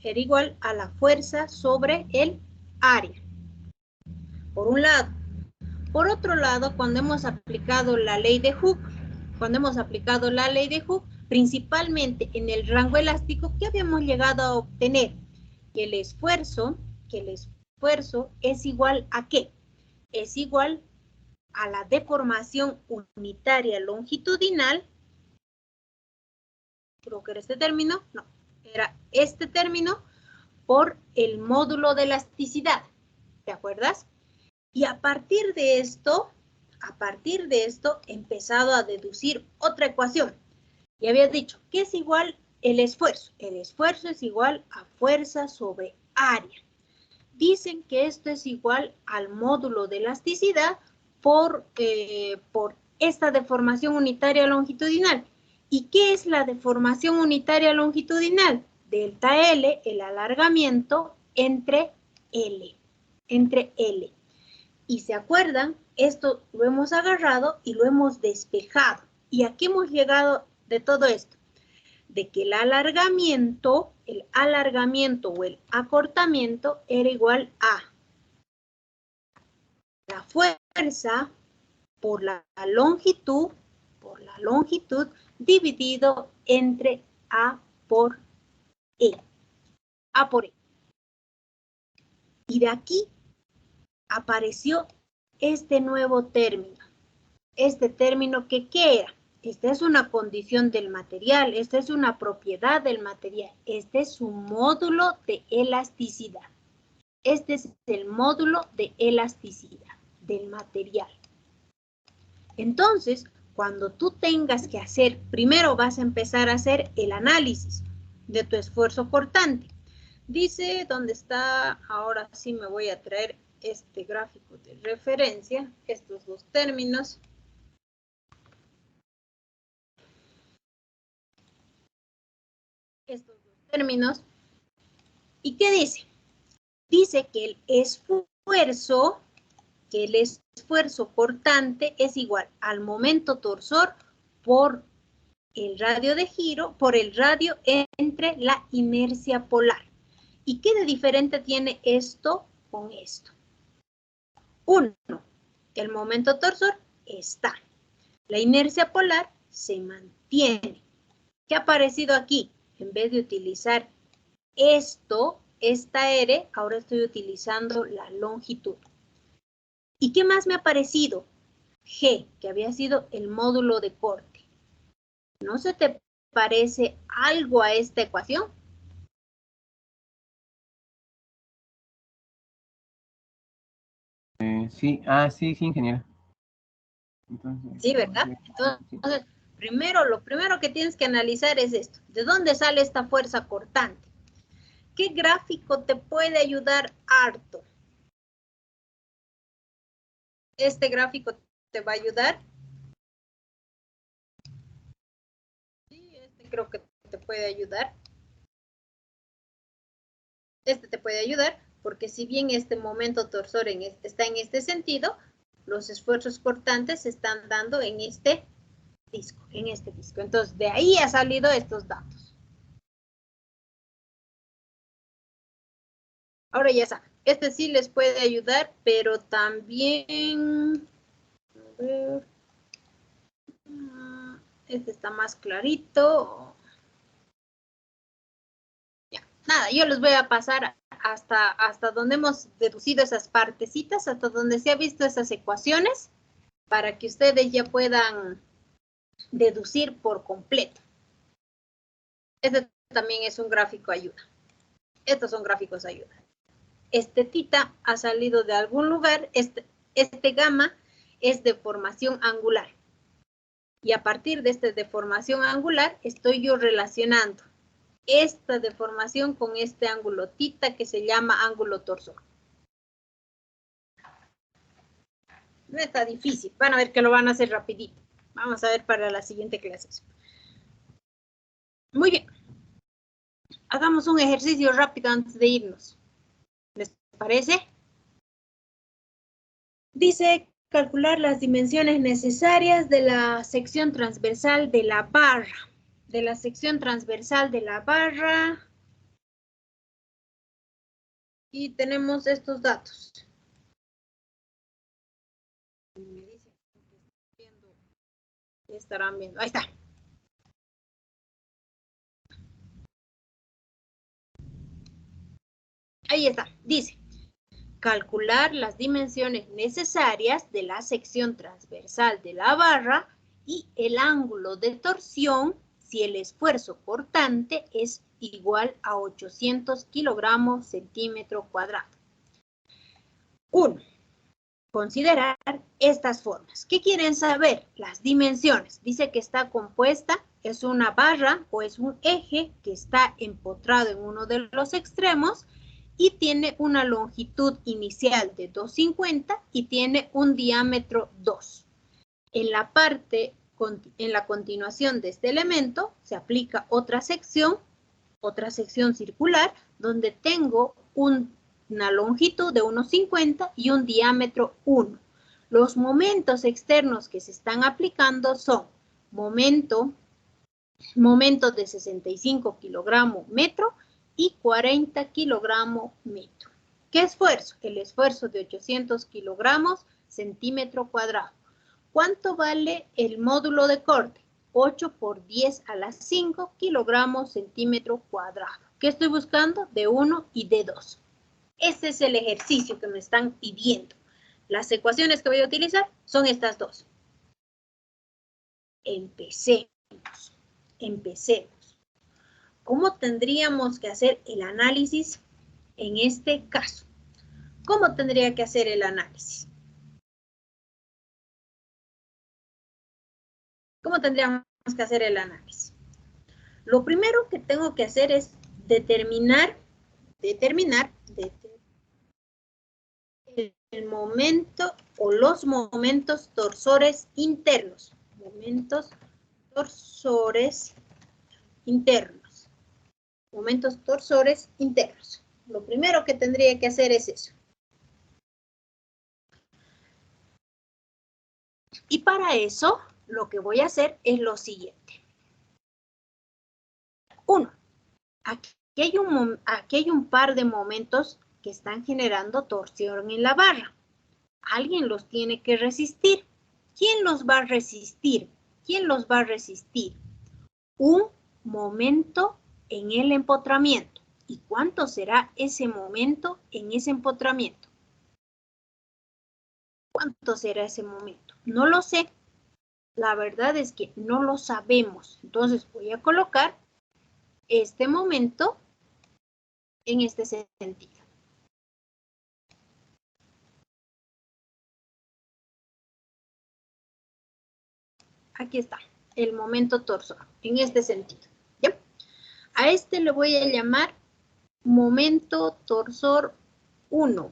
S1: Era igual a la fuerza sobre el área. Por un lado. Por otro lado, cuando hemos aplicado la ley de Hooke, principalmente en el rango elástico, ¿qué habíamos llegado a obtener? Que el esfuerzo es igual a ¿qué? Es igual a la deformación unitaria longitudinal. Creo que era este término, no, era este término por el módulo de elasticidad. ¿Te acuerdas? Y a partir de esto, he empezado a deducir otra ecuación. Y había dicho que es igual el esfuerzo. El esfuerzo es igual a fuerza sobre área. Dicen que esto es igual al módulo de elasticidad por esta deformación unitaria longitudinal. ¿Y qué es la deformación unitaria longitudinal? Delta L, el alargamiento entre L. Y se acuerdan, esto lo hemos agarrado y lo hemos despejado. ¿Y aquí hemos llegado de todo esto? De que el alargamiento o el acortamiento era igual a la fuerza por la longitud dividido entre A por E. A por E. Y de aquí apareció este nuevo término. Este término que, ¿qué era? Esta es una condición del material, esta es una propiedad del material, este es su módulo de elasticidad. Este es el módulo de elasticidad del material. Entonces, cuando tú tengas que hacer, primero vas a empezar a hacer el análisis de tu esfuerzo cortante. Dice, ¿dónde está? Ahora sí me voy a traer este gráfico de referencia, estos dos términos. Estos dos términos. ¿Y qué dice? Dice que el esfuerzo cortante es igual al momento torsor por el radio de giro, por el radio entre la inercia polar. ¿Y qué de diferente tiene esto con esto? 1. El momento torsor está. La inercia polar se mantiene. ¿Qué ha aparecido aquí? En vez de utilizar esta R, ahora estoy utilizando la longitud. ¿Y qué más me ha parecido? G, que había sido el módulo de corte. ¿No se te parece algo a esta ecuación?
S2: Sí, sí, ingeniero. Entonces,
S1: Sí, ¿verdad? Entonces, lo primero que tienes que analizar es esto. ¿De dónde sale esta fuerza cortante? ¿Qué gráfico te puede ayudar harto? ¿Este gráfico te va a ayudar? Sí, este creo que te puede ayudar. Este te puede ayudar porque si bien este momento torsor está en este sentido, los esfuerzos cortantes se están dando en este disco, Entonces, de ahí ha salido estos datos. Ahora ya saben, este sí les puede ayudar, pero también, a ver, este está más clarito. Ya, nada, yo les voy a pasar hasta donde hemos deducido esas partecitas, hasta donde se ha visto esas ecuaciones, para que ustedes ya puedan deducir por completo. Este también es un gráfico ayuda. Estos son gráficos ayuda. Este tita ha salido de algún lugar, este gamma es deformación angular. Y a partir de esta deformación angular estoy yo relacionando esta deformación con este ángulo tita que se llama ángulo torsor. No está difícil, van a ver que lo van a hacer rapidito. Vamos a ver para la siguiente clase. Muy bien. Hagamos un ejercicio rápido antes de irnos. ¿Les parece? Dice calcular las dimensiones necesarias de la sección transversal de la barra. De la sección transversal de la barra. Y tenemos estos datos. Me dicen que estarán viendo. Ahí está. Ahí está. Dice, calcular las dimensiones necesarias de la sección transversal de la barra y el ángulo de torsión si el esfuerzo cortante es igual a 800 kilogramos centímetro cuadrado. 1. Considerar estas formas. ¿Qué quieren saber? Las dimensiones. Dice que está compuesta, es una barra o es un eje que está empotrado en uno de los extremos y tiene una longitud inicial de 250 y tiene un diámetro 2. En la continuación de este elemento se aplica otra sección circular donde tengo un una longitud de 1,50 y un diámetro 1. Los momentos externos que se están aplicando son momento de 65 kilogramos metro y 40 kilogramos metro. ¿Qué esfuerzo? El esfuerzo de 800 kilogramos centímetro cuadrado. ¿Cuánto vale el módulo de corte? 8 por 10 a la 5 kilogramos centímetro cuadrado. ¿Qué estoy buscando? De 1 y de 2. Ese es el ejercicio que me están pidiendo. Las ecuaciones que voy a utilizar son estas dos. Empecemos. ¿Cómo tendríamos que hacer el análisis en este caso? ¿Cómo tendría que hacer el análisis? ¿Cómo tendríamos que hacer el análisis? Lo primero que tengo que hacer es determinar el momento o los momentos torsores internos. Momentos torsores internos. Momentos torsores internos. Lo primero que tendría que hacer es eso. Y para eso, lo que voy a hacer es lo siguiente. 1. Aquí hay un par de momentos que están generando torsión en la barra. Alguien los tiene que resistir. ¿Quién los va a resistir? ¿Quién los va a resistir? Un momento en el empotramiento. ¿Y cuánto será ese momento en ese empotramiento? ¿Cuánto será ese momento? No lo sé. La verdad es que no lo sabemos. Entonces voy a colocar este momento en este sentido. Aquí está, el momento torsor, en este sentido. ¿Ya? A este le voy a llamar momento torsor 1.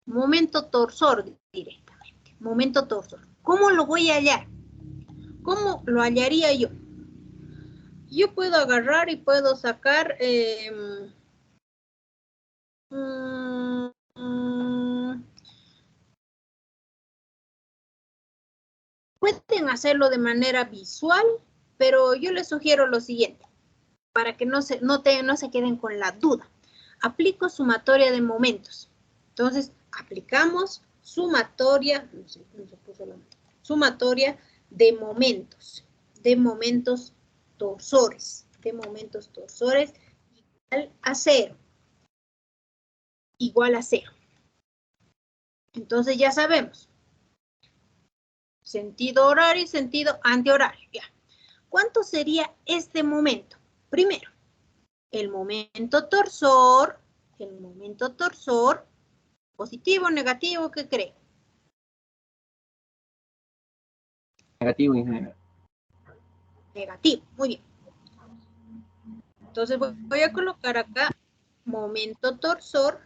S1: Momento torsor directamente. Momento torsor. ¿Cómo lo voy a hallar? ¿Cómo lo hallaría yo? Yo puedo agarrar y puedo sacar pueden hacerlo de manera visual, pero yo les sugiero lo siguiente, para que no se queden con la duda. Aplico sumatoria de momentos. Entonces, aplicamos sumatoria, sumatoria de momentos torsores, igual a 0. Entonces ya sabemos. Sentido horario y sentido antihorario. Ya. ¿Cuánto sería este momento? Primero, el momento torsor, positivo o negativo, ¿qué cree?
S2: Negativo, ingeniero.
S1: Negativo, muy bien. Entonces voy a colocar acá momento torsor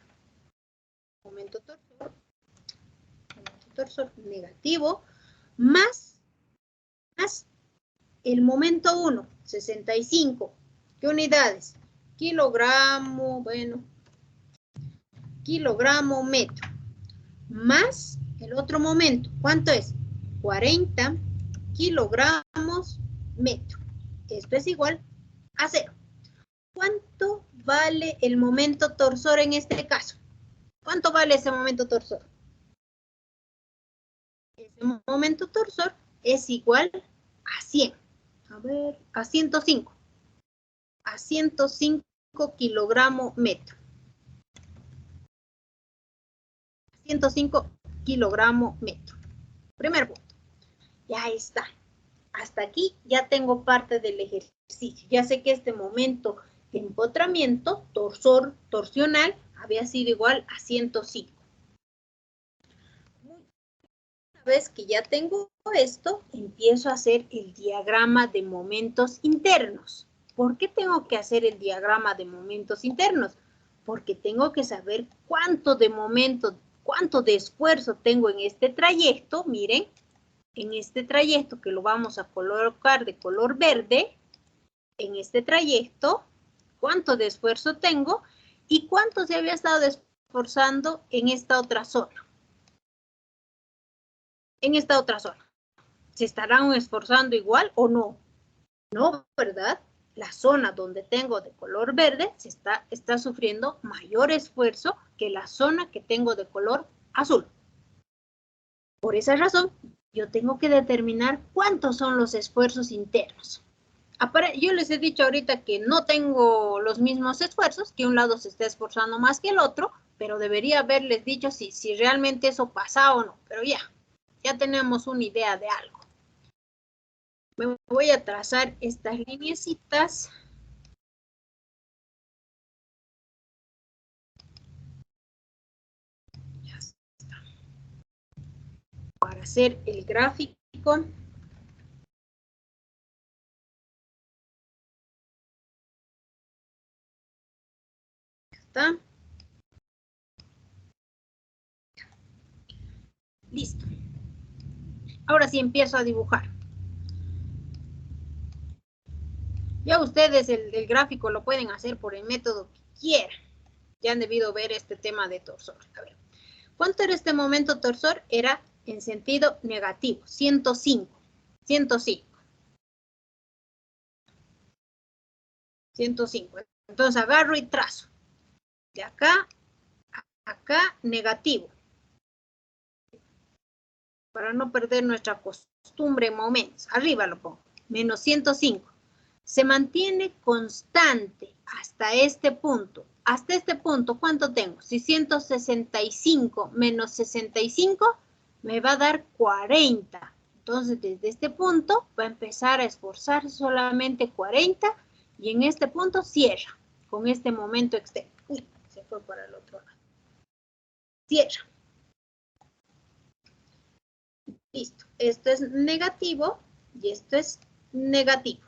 S1: negativo, más el momento 1, 65. ¿Qué unidades? Kilogramo, kilogramo metro. Más el otro momento. ¿Cuánto es? 40 kilogramos metro. Esto es igual a 0. ¿Cuánto vale el momento torsor en este caso? ¿Cuánto vale ese momento torsor? Ese momento torsor es igual a 100. A ver, a 105. A 105 kilogramos metro. 105 kilogramos metro. Primer punto. Ya está. Hasta aquí ya tengo parte del ejercicio. Ya sé que este momento de empotramiento, torsional, había sido igual a 105. Una vez que ya tengo esto, empiezo a hacer el diagrama de momentos internos. ¿Por qué tengo que hacer el diagrama de momentos internos? Porque tengo que saber cuánto de esfuerzo tengo en este trayecto. Miren, en este trayecto que lo vamos a colocar de color verde, en este trayecto, cuánto de esfuerzo tengo ¿Y cuánto se había estado esforzando en esta otra zona? En esta otra zona. ¿Se estarán esforzando igual o no? No, ¿verdad? La zona donde tengo de color verde está sufriendo mayor esfuerzo que la zona que tengo de color azul. Por esa razón, yo tengo que determinar cuántos son los esfuerzos internos. Yo les he dicho ahorita que no tengo los mismos esfuerzos, que un lado se está esforzando más que el otro, pero debería haberles dicho si realmente eso pasa o no. Pero ya tenemos una idea de algo. Me voy a trazar estas lineecitas. Ya está. Para hacer el gráfico. Ya está. Listo. Ahora sí empiezo a dibujar. Ya ustedes el gráfico lo pueden hacer por el método que quieran. Ya han debido ver este tema de torsor. A ver, ¿cuánto era este momento torsor? Era en sentido negativo, 105. 105. 105. Entonces agarro y trazo. De acá a acá, negativo. Para no perder nuestra costumbre en momentos. Arriba lo pongo. Menos 105. Se mantiene constante hasta este punto. Hasta este punto, ¿cuánto tengo? Si 165 menos 65 me va a dar 40. Entonces, desde este punto va a empezar a esforzar solamente 40 y en este punto cierra con este momento externo. Uy, se fue para el otro lado. Cierra. Listo. Esto es negativo y esto es negativo.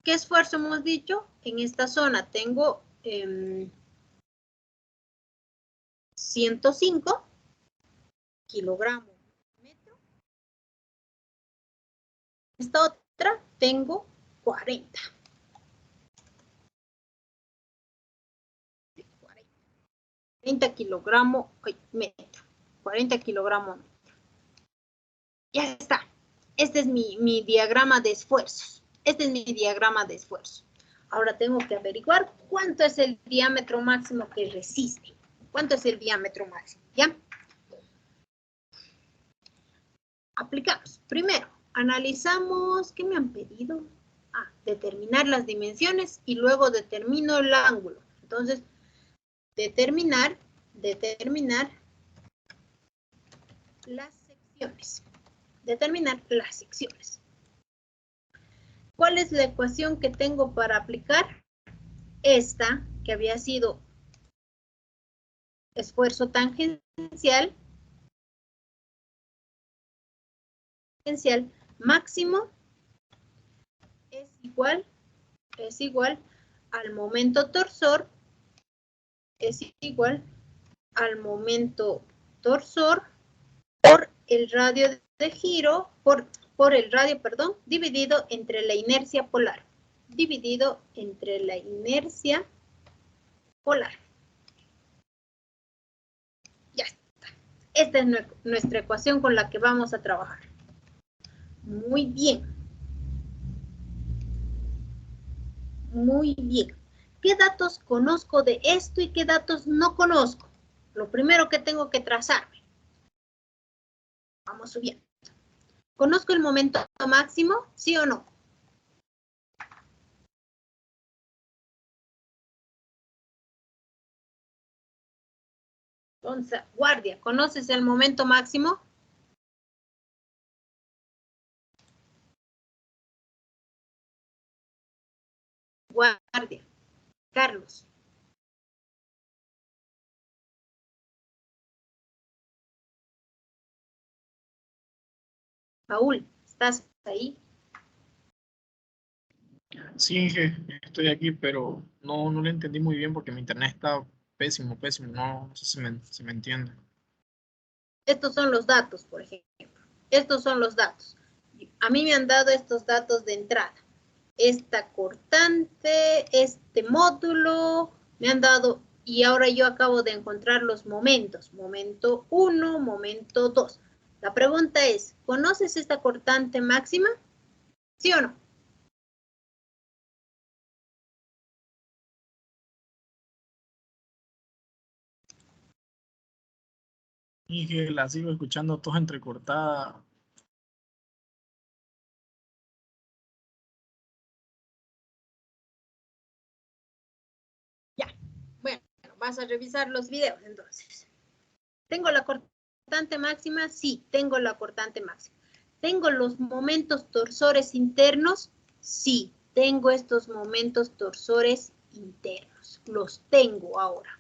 S1: ¿Qué esfuerzo hemos dicho? En esta zona tengo 105 kilogramos por metro. Esta otra tengo 40. 40 kilogramos metro. 40 kilogramos metro. Ya está. Este es mi diagrama de esfuerzos. Este es mi diagrama de esfuerzo. Ahora tengo que averiguar cuánto es el diámetro máximo que resiste. ¿Cuánto es el diámetro máximo? ¿Ya? Aplicamos. Primero, analizamos, ¿qué me han pedido? Determinar las dimensiones y luego determino el ángulo. Entonces, determinar las secciones. Determinar las secciones. ¿Cuál es la ecuación que tengo para aplicar? Esta, que había sido esfuerzo tangencial máximo es igual al momento torsor, por el radio de giro, por el radio, perdón, dividido entre la inercia polar. Dividido entre la inercia polar. Ya está. Esta es nuestra ecuación con la que vamos a trabajar. Muy bien. Muy bien. ¿Qué datos conozco de esto y qué datos no conozco? Lo primero que tengo que trazarme. Vamos subiendo. ¿Conozco el momento máximo? ¿Sí o no? Entonces, guardia, ¿conoces el momento máximo? Guardia. Carlos. Paul, ¿estás ahí?
S4: Sí, estoy aquí, pero no lo entendí muy bien porque mi internet está pésimo. No sé si me entiende.
S1: Estos son los datos, por ejemplo. Estos son los datos. A mí me han dado estos datos de entrada. Esta cortante, este módulo, me han dado Y ahora yo acabo de encontrar los momentos. Momento 1, momento 2. La pregunta es, ¿conoces esta cortante máxima? ¿Sí o no?
S4: Y que la sigo escuchando toda entrecortada.
S1: Ya. Bueno, vas a revisar los videos entonces. ¿Tengo la cortante máxima? Sí, tengo la cortante máxima. ¿Tengo los momentos torsores internos? Sí, tengo estos momentos torsores internos. Los tengo ahora.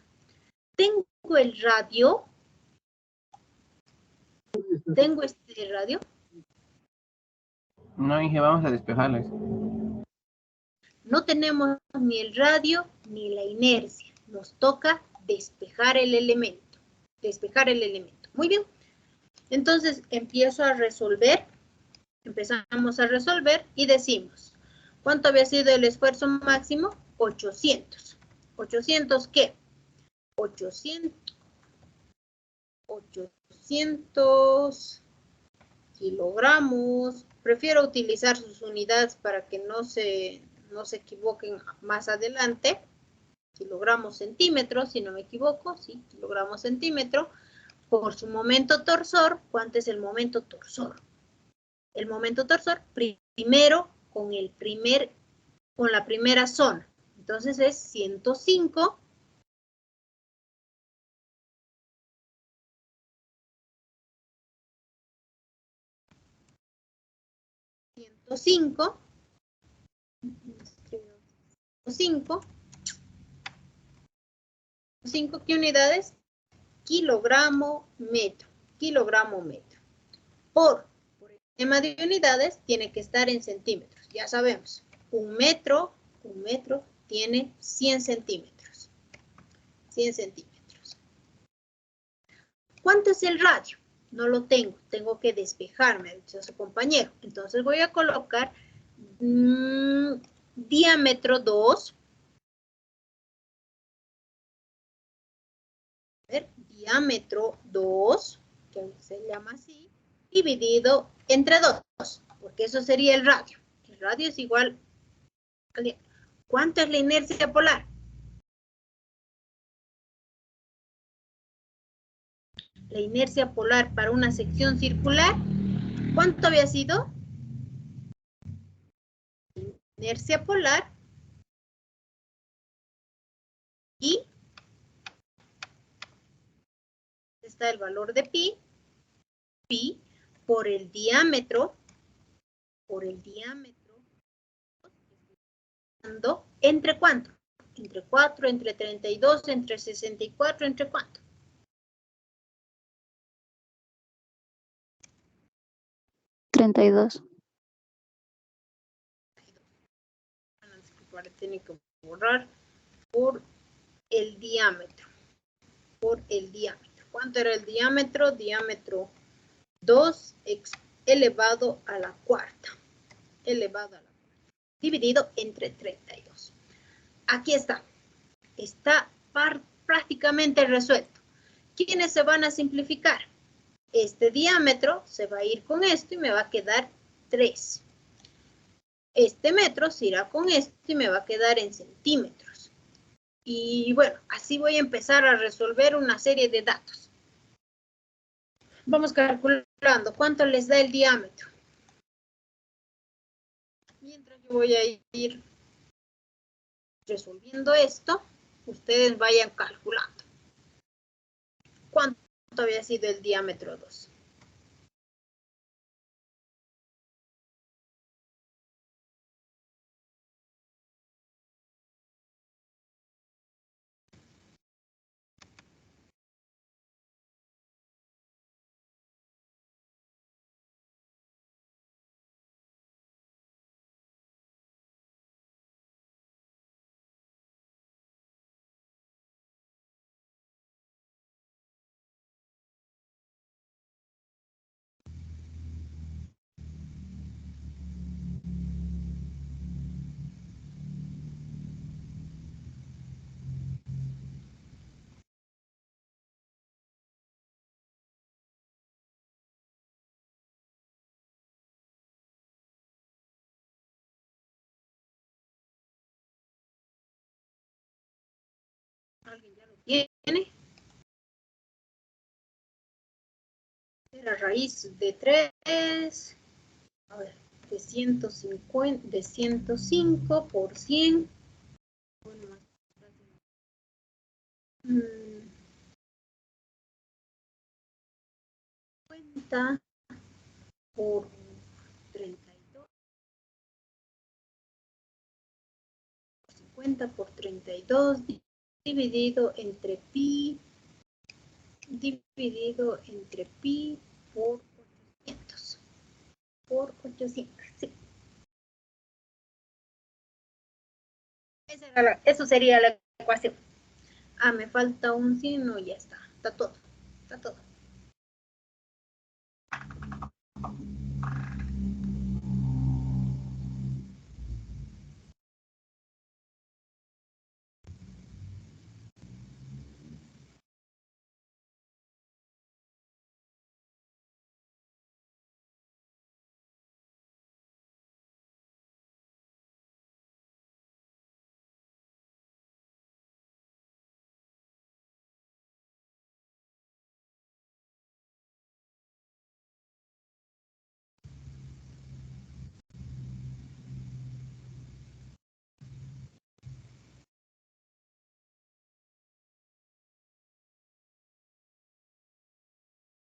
S1: ¿Tengo el radio? ¿Tengo este radio?
S2: No, Inge, vamos a despejarles.
S1: No tenemos ni el radio ni la inercia. Nos toca despejar el elemento. Despejar el elemento. Muy bien. Entonces empiezo a resolver. Empezamos a resolver y decimos, ¿cuánto había sido el esfuerzo máximo? 800. ¿800 qué? 800 kilogramos. Prefiero utilizar sus unidades para que no se equivoquen más adelante. Kilogramos centímetros, si no me equivoco, sí, kilogramos centímetro. Por su momento torsor, ¿cuánto es el momento torsor? El momento torsor, primero con la primera zona. Entonces es 105. 105. 5, ¿qué unidades? Kilogramo metro. Kilogramo metro. Por el tema de unidades tiene que estar en centímetros. Ya sabemos, un metro tiene 100 centímetros. 100 centímetros. ¿Cuánto es el radio? No lo tengo. Tengo que despejarme, ha dicho su compañero. Entonces voy a colocar diámetro 2. Diámetro 2, que se llama así, dividido entre 2, porque eso sería el radio. El radio es igual. ¿Cuánto es la inercia polar? La inercia polar para una sección circular, ¿cuánto había sido? Inercia polar y está el valor de pi por el diámetro, ¿entre cuánto? Entre 4, entre 32, entre 64, ¿entre cuánto?
S5: 32.
S1: Tiene que borrar por el diámetro. ¿Cuánto era el diámetro? Diámetro 2 elevado a la cuarta. Dividido entre 32. Aquí está. Está prácticamente resuelto. ¿Quiénes se van a simplificar? Este diámetro se va a ir con esto y me va a quedar 3. Este metro se irá con esto y me va a quedar en centímetros. Y bueno, así voy a empezar a resolver una serie de datos. Vamos calculando cuánto les da el diámetro. Mientras yo voy a ir resolviendo esto, ustedes vayan calculando. ¿Cuánto había sido el diámetro 2? ¿Alguien ya lo tiene? La raíz de 3, a ver, de 150, de 105 por 100. Bueno, 50 por 32. 50 por 32 dividido entre pi por 800. Por 800, sí. Eso sería la ecuación. Ah, me falta un signo y ya está. Está todo. Está todo.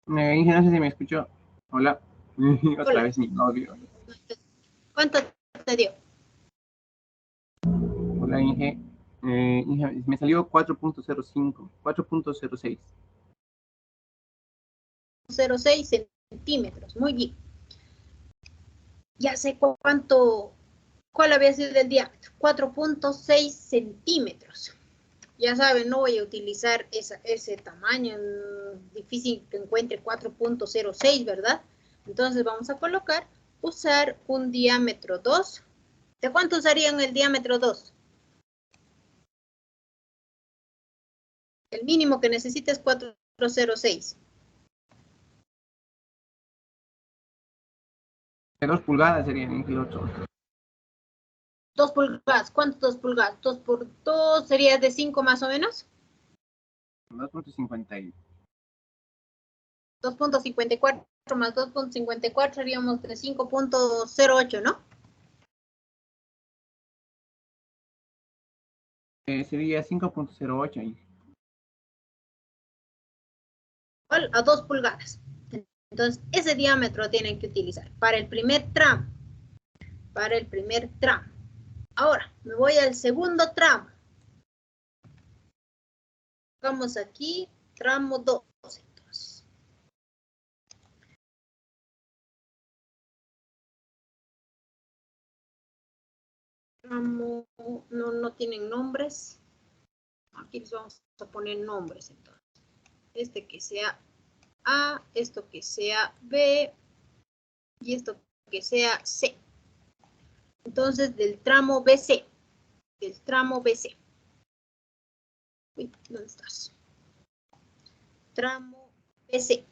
S2: Inge, no sé si me escuchó. Hola. Otra
S1: Hola.
S2: vez mi audio.
S1: ¿Cuánto te dio?
S2: Hola, Inge. Inge, me salió 4.05, 4.06.
S1: 0,6 centímetros. Muy bien. Ya sé cuál había sido el diámetro. 4.6 centímetros. Ya saben, no voy a utilizar ese tamaño. Difícil que encuentre 4.06, ¿verdad? Entonces vamos a usar un diámetro 2. ¿De cuánto usarían el diámetro 2? El mínimo que necesita es 4.06.
S2: De 2 pulgadas sería el otro.
S1: 2 pulgadas. ¿Cuánto 2 pulgadas? 2 por 2 sería de 5 más o menos.
S2: 2.50.
S1: 2.54 más 2.54 seríamos de 5.08, ¿no?
S2: Sería 5.08.
S1: Igual a 2 pulgadas. Entonces, ese diámetro tienen que utilizar para el primer tramo. Para el primer tramo. Ahora, me voy al segundo tramo. Vamos aquí, tramo 2. Entonces. Tramo, no tienen nombres. Aquí les vamos a poner nombres entonces. Este que sea A, esto que sea B y esto que sea C. Entonces, del tramo BC. Del tramo BC. Uy, ¿dónde estás? Tramo BC.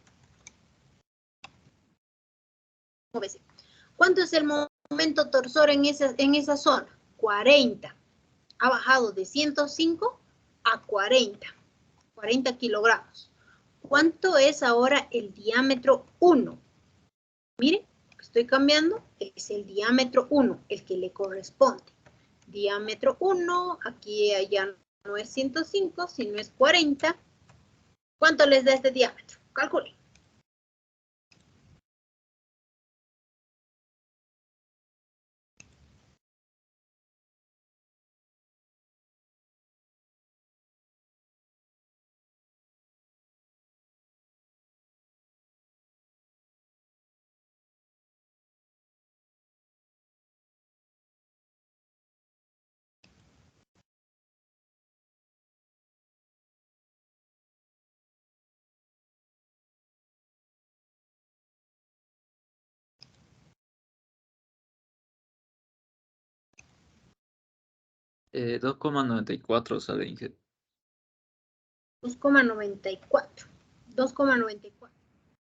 S1: ¿Cuánto es el momento torsor en esa zona? 40. Ha bajado de 105 a 40. 40 kilogramos. ¿Cuánto es ahora el diámetro 1? Mire, lo que estoy cambiando es el diámetro 1, el que le corresponde. Diámetro 1, aquí ya no es 105, sino es 40. ¿Cuánto les da este diámetro? Calculen.
S3: Eh, 2,94 sale, Inge.
S1: 2,94. 2,94.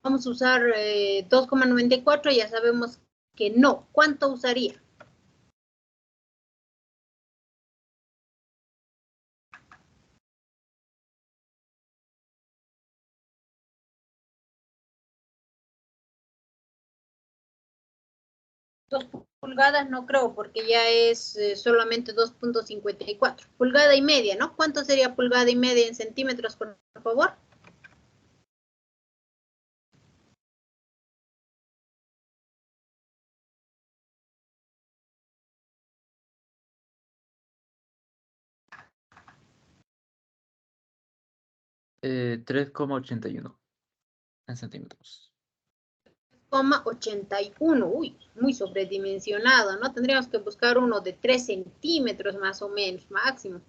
S1: Vamos a usar 2,94, ya sabemos que no. ¿Cuánto usaría? 2 pulgadas no creo, porque ya es solamente 2.54. Pulgada y media, ¿no? ¿Cuánto sería pulgada y media en centímetros, por favor?
S6: Eh, 3,81 en centímetros.
S1: 81. Uy, muy sobredimensionado, ¿no? Tendríamos que buscar uno de 3 centímetros más o menos, máximo.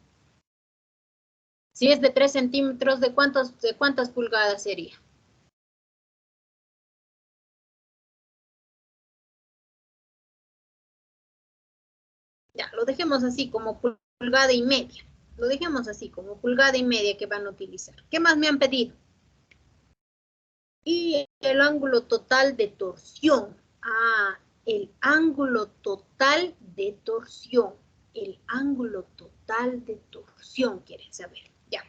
S1: Si es de 3 centímetros, ¿de cuántas pulgadas sería? Ya, lo dejemos así como pulgada y media. Lo dejemos así como pulgada y media que van a utilizar. ¿Qué más me han pedido? Y el ángulo total de torsión. Ah, el ángulo total de torsión. El ángulo total de torsión, quieren saber. Ya.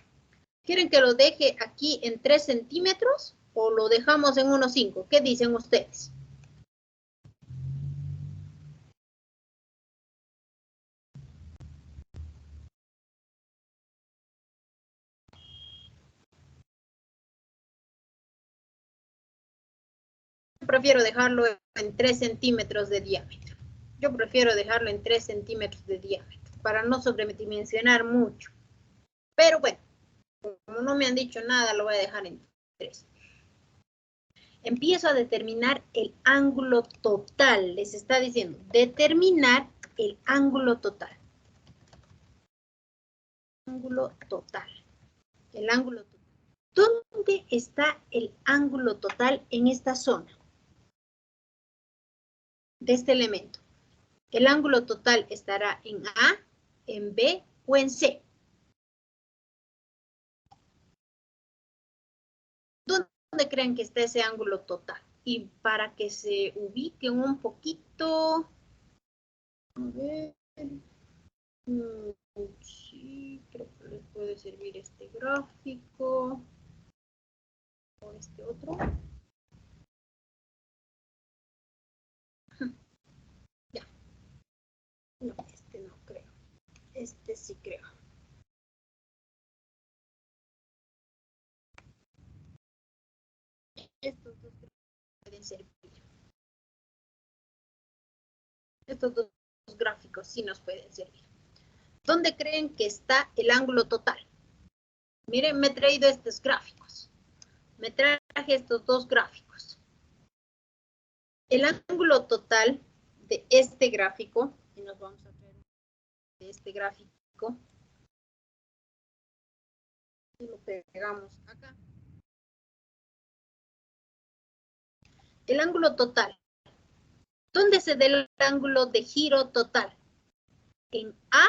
S1: ¿Quieren que lo deje aquí en 3 centímetros o lo dejamos en 1,5? ¿Qué dicen ustedes? Prefiero dejarlo en 3 centímetros de diámetro. Yo prefiero dejarlo en 3 centímetros de diámetro para no sobredimensionar mucho. Pero bueno, como no me han dicho nada, lo voy a dejar en 3. Empiezo a determinar el ángulo total. Les está diciendo, determinar el ángulo total. Ángulo total. El ángulo total. ¿Dónde está el ángulo total en esta zona de este elemento? El ángulo total estará en A, en B o en C. ¿Dónde creen que está ese ángulo total? Y para que se ubiquen un poquito, a ver, sí, creo que les puede servir este gráfico o este otro. Ya. No, este no creo. Este sí creo. Estos dos pueden servir. Estos dos gráficos sí nos pueden servir. ¿Dónde creen que está el ángulo total? Miren, me he traído estos gráficos. Me traje estos dos gráficos. El ángulo total de este gráfico, y nos vamos a traer de este gráfico, y lo pegamos acá. El ángulo total. ¿Dónde se da el ángulo de giro total? ¿En A?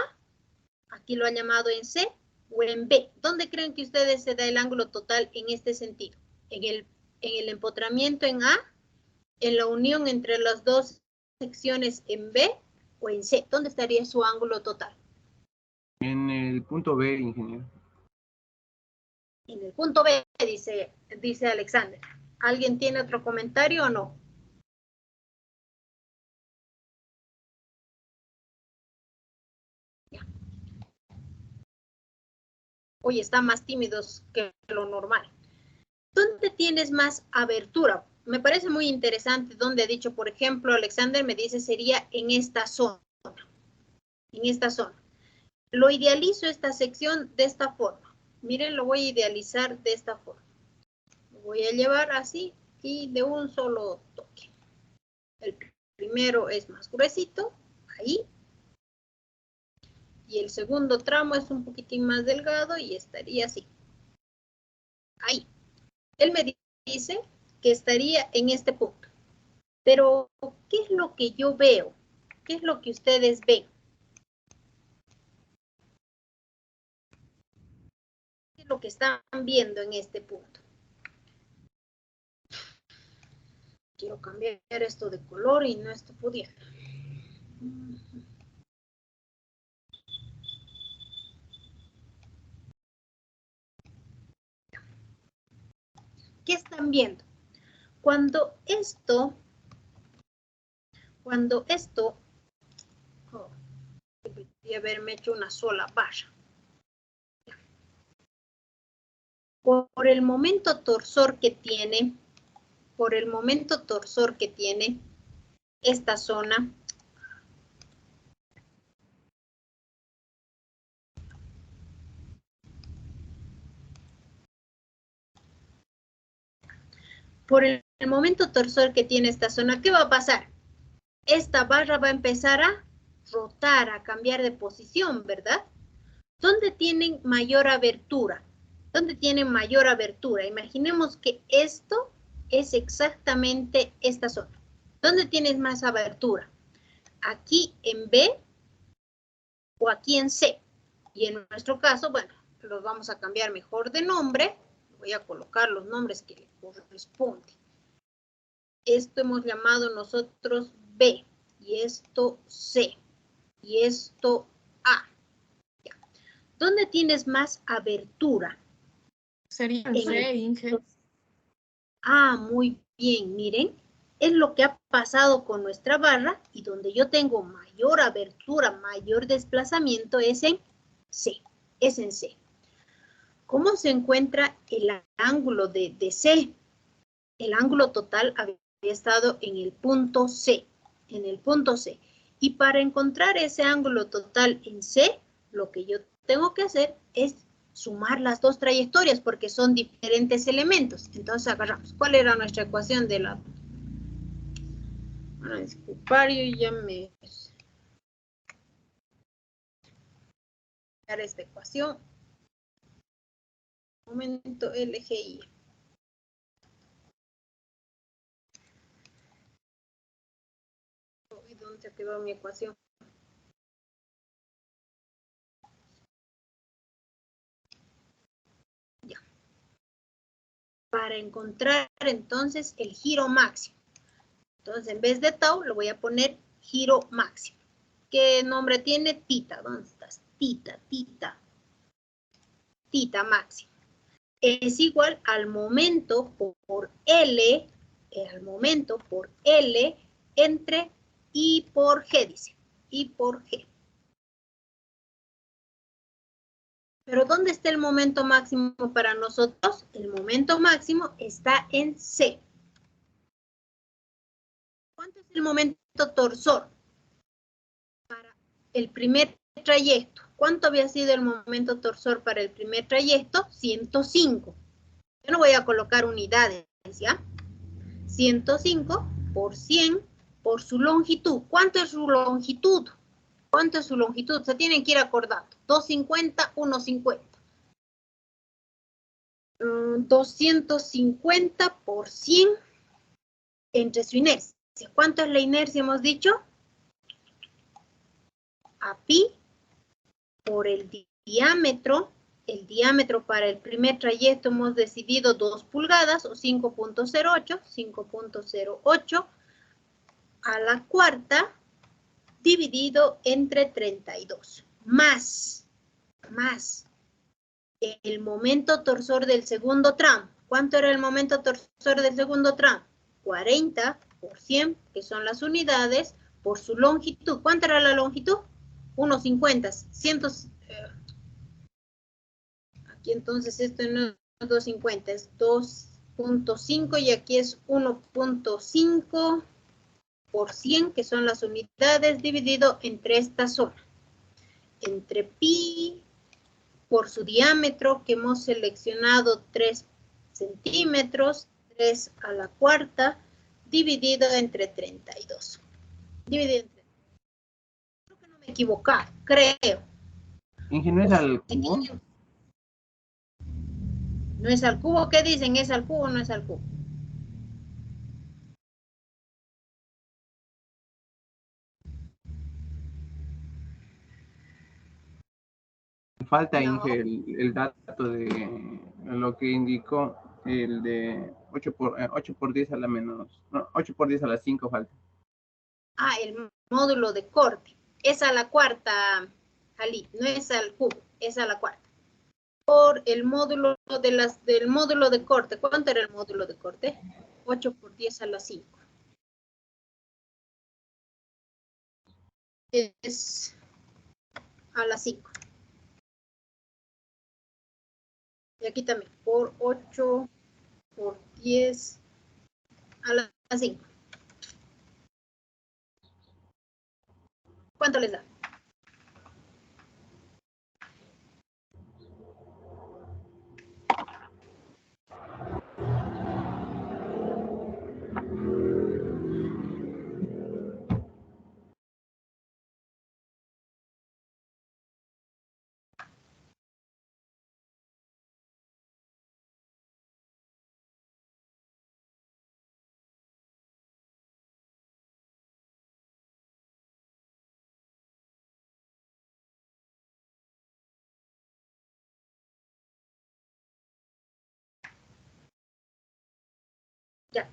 S1: Aquí lo han llamado en C o en B. ¿Dónde creen que ustedes se da el ángulo total en este sentido? ¿En el empotramiento en A? ¿En la unión entre las dos secciones en B o en C? ¿Dónde estaría su ángulo total?
S2: En el punto B, ingeniero.
S1: En el punto B, dice Alexander. ¿Alguien tiene otro comentario o no? Ya. Hoy están más tímidos que lo normal. ¿Dónde tienes más abertura? Me parece muy interesante donde ha dicho, por ejemplo, Alexander me dice sería en esta zona. En esta zona. Lo idealizo esta sección de esta forma. Miren, lo voy a idealizar de esta forma. Lo voy a llevar así y de un solo toque. El primero es más gruesito, ahí. Y el segundo tramo es un poquitín más delgado y estaría así. Ahí. Él me dice que estaría en este punto. Pero, ¿qué es lo que yo veo? ¿Qué es lo que ustedes ven? ¿Qué es lo que están viendo en este punto? Quiero cambiar esto de color y no estoy pudiendo. ¿Qué están viendo? Cuando esto Cuando esto, debería haberme hecho una sola barra. Por el momento torsor que tiene, esta zona, ¿qué va a pasar? Esta barra va a empezar a rotar, a cambiar de posición, ¿verdad? ¿Dónde tienen mayor abertura? Imaginemos que esto es exactamente esta zona. ¿Dónde tienes más abertura? ¿Aquí en B o aquí en C? Y en nuestro caso, bueno, los vamos a cambiar mejor de nombre. Voy a colocar los nombres que le corresponden. Esto hemos llamado nosotros B, y esto C, y esto A. Ya. ¿Dónde tienes más abertura?
S7: Sería en C, Inge.
S1: Ah, muy bien, miren. Es lo que ha pasado con nuestra barra, y donde yo tengo mayor abertura, mayor desplazamiento es en C. ¿Cómo se encuentra el ángulo de C? El ángulo total había estado en el punto C. Y para encontrar ese ángulo total en C, lo que yo tengo que hacer es sumar las dos trayectorias porque son diferentes elementos. Entonces agarramos. ¿Cuál era nuestra ecuación de la... Disculpar, yo ya me... esta ecuación. Momento LGI. ¿Dónde se quedó mi ecuación? Ya. Para encontrar entonces el giro máximo. Entonces en vez de tau le voy a poner giro máximo. ¿Qué nombre tiene? Tita. ¿Dónde estás? Tita máximo. Es igual al momento por L, entre I por G, dice. I por G. Pero ¿dónde está el momento máximo para nosotros? El momento máximo está en C. ¿Cuánto es el momento torsor? Para el primer trayecto. ¿Cuánto había sido el momento torsor para el primer trayecto? 105. Yo no voy a colocar unidades, ¿ya? 105 por 100 por su longitud. ¿Cuánto es su longitud? Se tienen que ir acordando. 250, 150. 250 por 100 entre su inercia. ¿Cuánto es la inercia, hemos dicho? A pi por el diámetro. El diámetro para el primer trayecto hemos decidido 2 pulgadas o 5.08 a la cuarta dividido entre 32. Más el momento torsor del segundo tramo. ¿Cuánto era el momento torsor del segundo tramo? 40 por 100, que son las unidades, por su longitud. ¿Cuánto era la longitud? 1.50. Aquí entonces esto no es 2.50, es 2.5 y aquí es 1.5 por 100, que son las unidades, dividido entre esta zona. Entre pi por su diámetro, que hemos seleccionado 3 centímetros, 3 a la cuarta, dividido entre 32. Creo que no me he equivocado, creo.
S2: Ingeniero, ¿es al cubo?
S1: ¿No es al cubo? ¿Qué dicen? ¿Es al cubo o no es al cubo?
S2: Falta,
S1: No.
S2: Inge, el dato de lo que indicó el de 8 por 10 a la menos, no, 8 por 10 a la 5 falta.
S1: Ah, el módulo de corte. Es a la cuarta, Jalí, no es al cubo, es a la cuarta. Por el módulo del módulo de corte. ¿Cuánto era el módulo de corte? 8 por 10 a la 5. 10 a la 5. Y aquí también, por 8, por 10 a la 5. ¿Cuánto les da?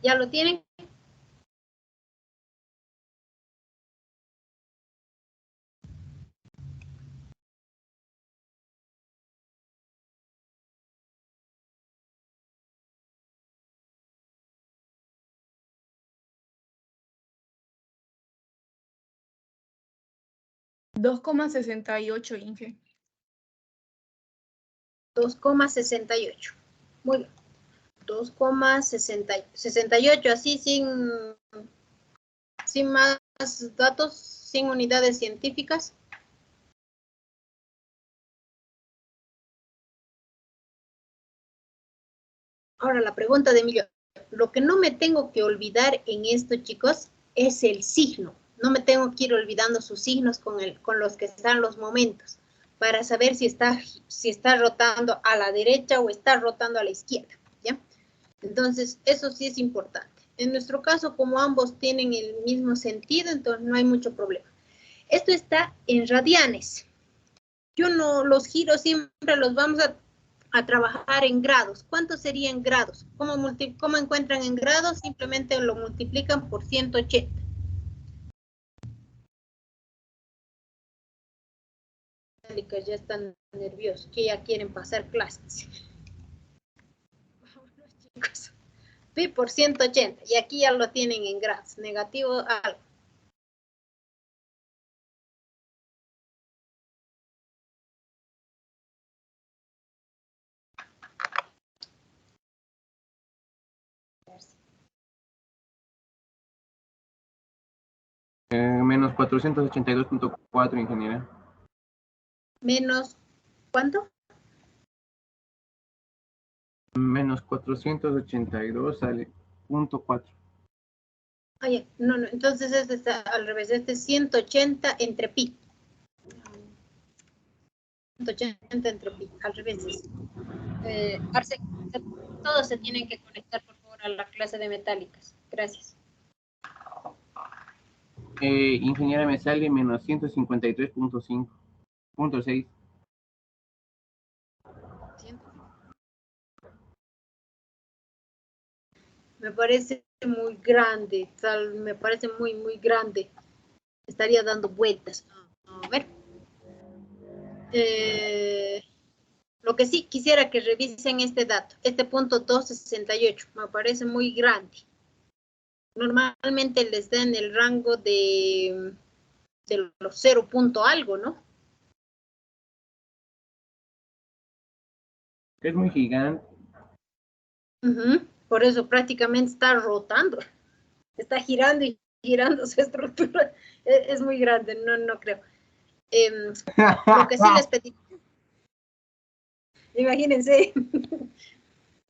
S1: ¿Ya lo tienen?
S7: $2,68, Inge.
S1: 2,68. Muy bien. 2,68, así sin más datos, sin unidades científicas. Ahora la pregunta de Emilio. Lo que no me tengo que olvidar en esto, chicos, es el signo. No me tengo que ir olvidando sus signos con los que están los momentos, para saber si está rotando a la derecha o está rotando a la izquierda, ¿ya? Entonces, eso sí es importante. En nuestro caso, como ambos tienen el mismo sentido, entonces no hay mucho problema. Esto está en radianes. Los giros siempre los vamos a trabajar en grados. ¿Cuánto serían grados? ¿Cómo encuentran en grados? Simplemente lo multiplican por 180. Ya están nerviosos, que ya quieren pasar clases. Vámonos, chicos. Pi por 180. Y aquí ya lo tienen en grados. Negativo algo.
S2: Menos 482.4, ingeniera.
S1: Menos, ¿cuánto?
S2: Menos 482.4.
S1: Oye, no, entonces este está al revés. Este es 180 entre pi. 180 entre pi, al revés. Arce, todos se tienen que conectar, por favor, a la clase de metálicas. Gracias.
S2: Ingeniera, me sale menos 153.5.6.
S1: Me parece muy grande, me parece muy, muy grande. Estaría dando vueltas. A ver. Lo que sí quisiera que revisen este dato, este punto 268, me parece muy grande. Normalmente les da en el rango de los 0 punto algo, ¿no?
S2: Es muy gigante.
S1: Por eso prácticamente está rotando. Está girando y girando su estructura. Es muy grande, no creo. Lo que sí les pedí. Imagínense,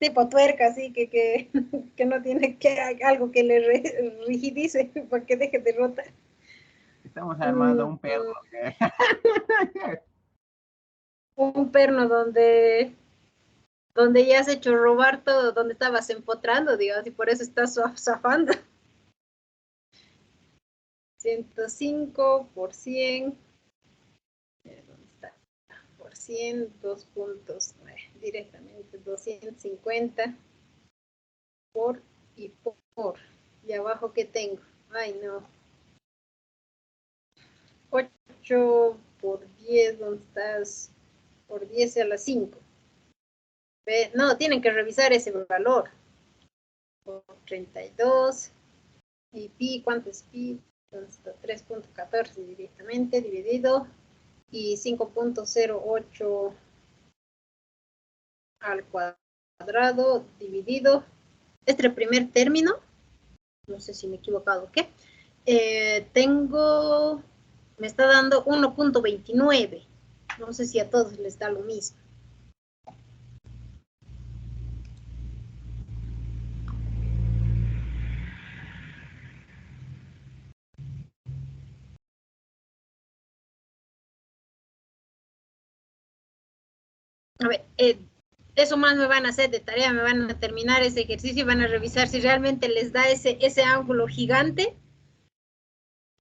S1: tipo tuerca, así que no tiene algo que le rigidice para que deje de rotar.
S2: Estamos armando un perno.
S1: Un perno donde ya se ha hecho robar todo, donde estabas empotrando, digamos, y por eso estás zafando. 105 por 100. ¿Dónde está? Por 100, 2 puntos, directamente 250 por y por. Y abajo, ¿qué tengo? Ay, no. 8 por 10, ¿dónde estás? Por 10 a la 5. No, tienen que revisar ese valor. Por 32. Y pi, ¿cuánto es pi? Entonces, 3.14 directamente dividido y 5.08 al cuadrado dividido. Este es el primer término. No sé si me he equivocado o qué. Me está dando 1.29. No sé si a todos les da lo mismo. A ver, eso más me van a hacer de tarea, me van a terminar ese ejercicio y van a revisar si realmente les da ese ángulo gigante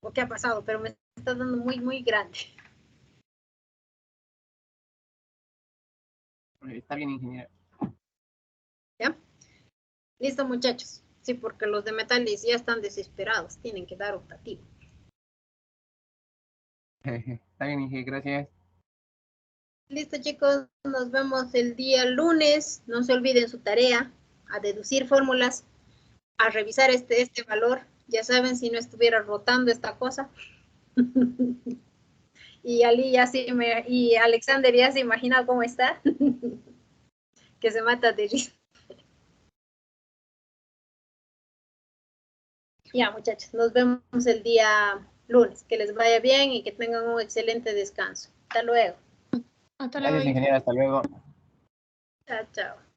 S1: o qué ha pasado, pero me está dando muy, muy grande.
S2: Está bien, ingeniero.
S1: ¿Ya? Listo, muchachos. Sí, porque los de metales ya están desesperados, tienen que dar optativo.
S2: Está bien, ingeniero, gracias.
S1: Listo, chicos, nos vemos el día lunes. No se olviden su tarea, a deducir fórmulas, a revisar este valor. Ya saben, si no estuviera rotando esta cosa. Y Ali ya y Alexander ya se imagina cómo está. Que se mata de risa. Ya, muchachos, nos vemos el día lunes. Que les vaya bien y que tengan un excelente descanso. Hasta luego.
S7: Hasta
S2: Gracias,
S7: luego.
S2: ingeniero, hasta luego.
S1: Chao, chao.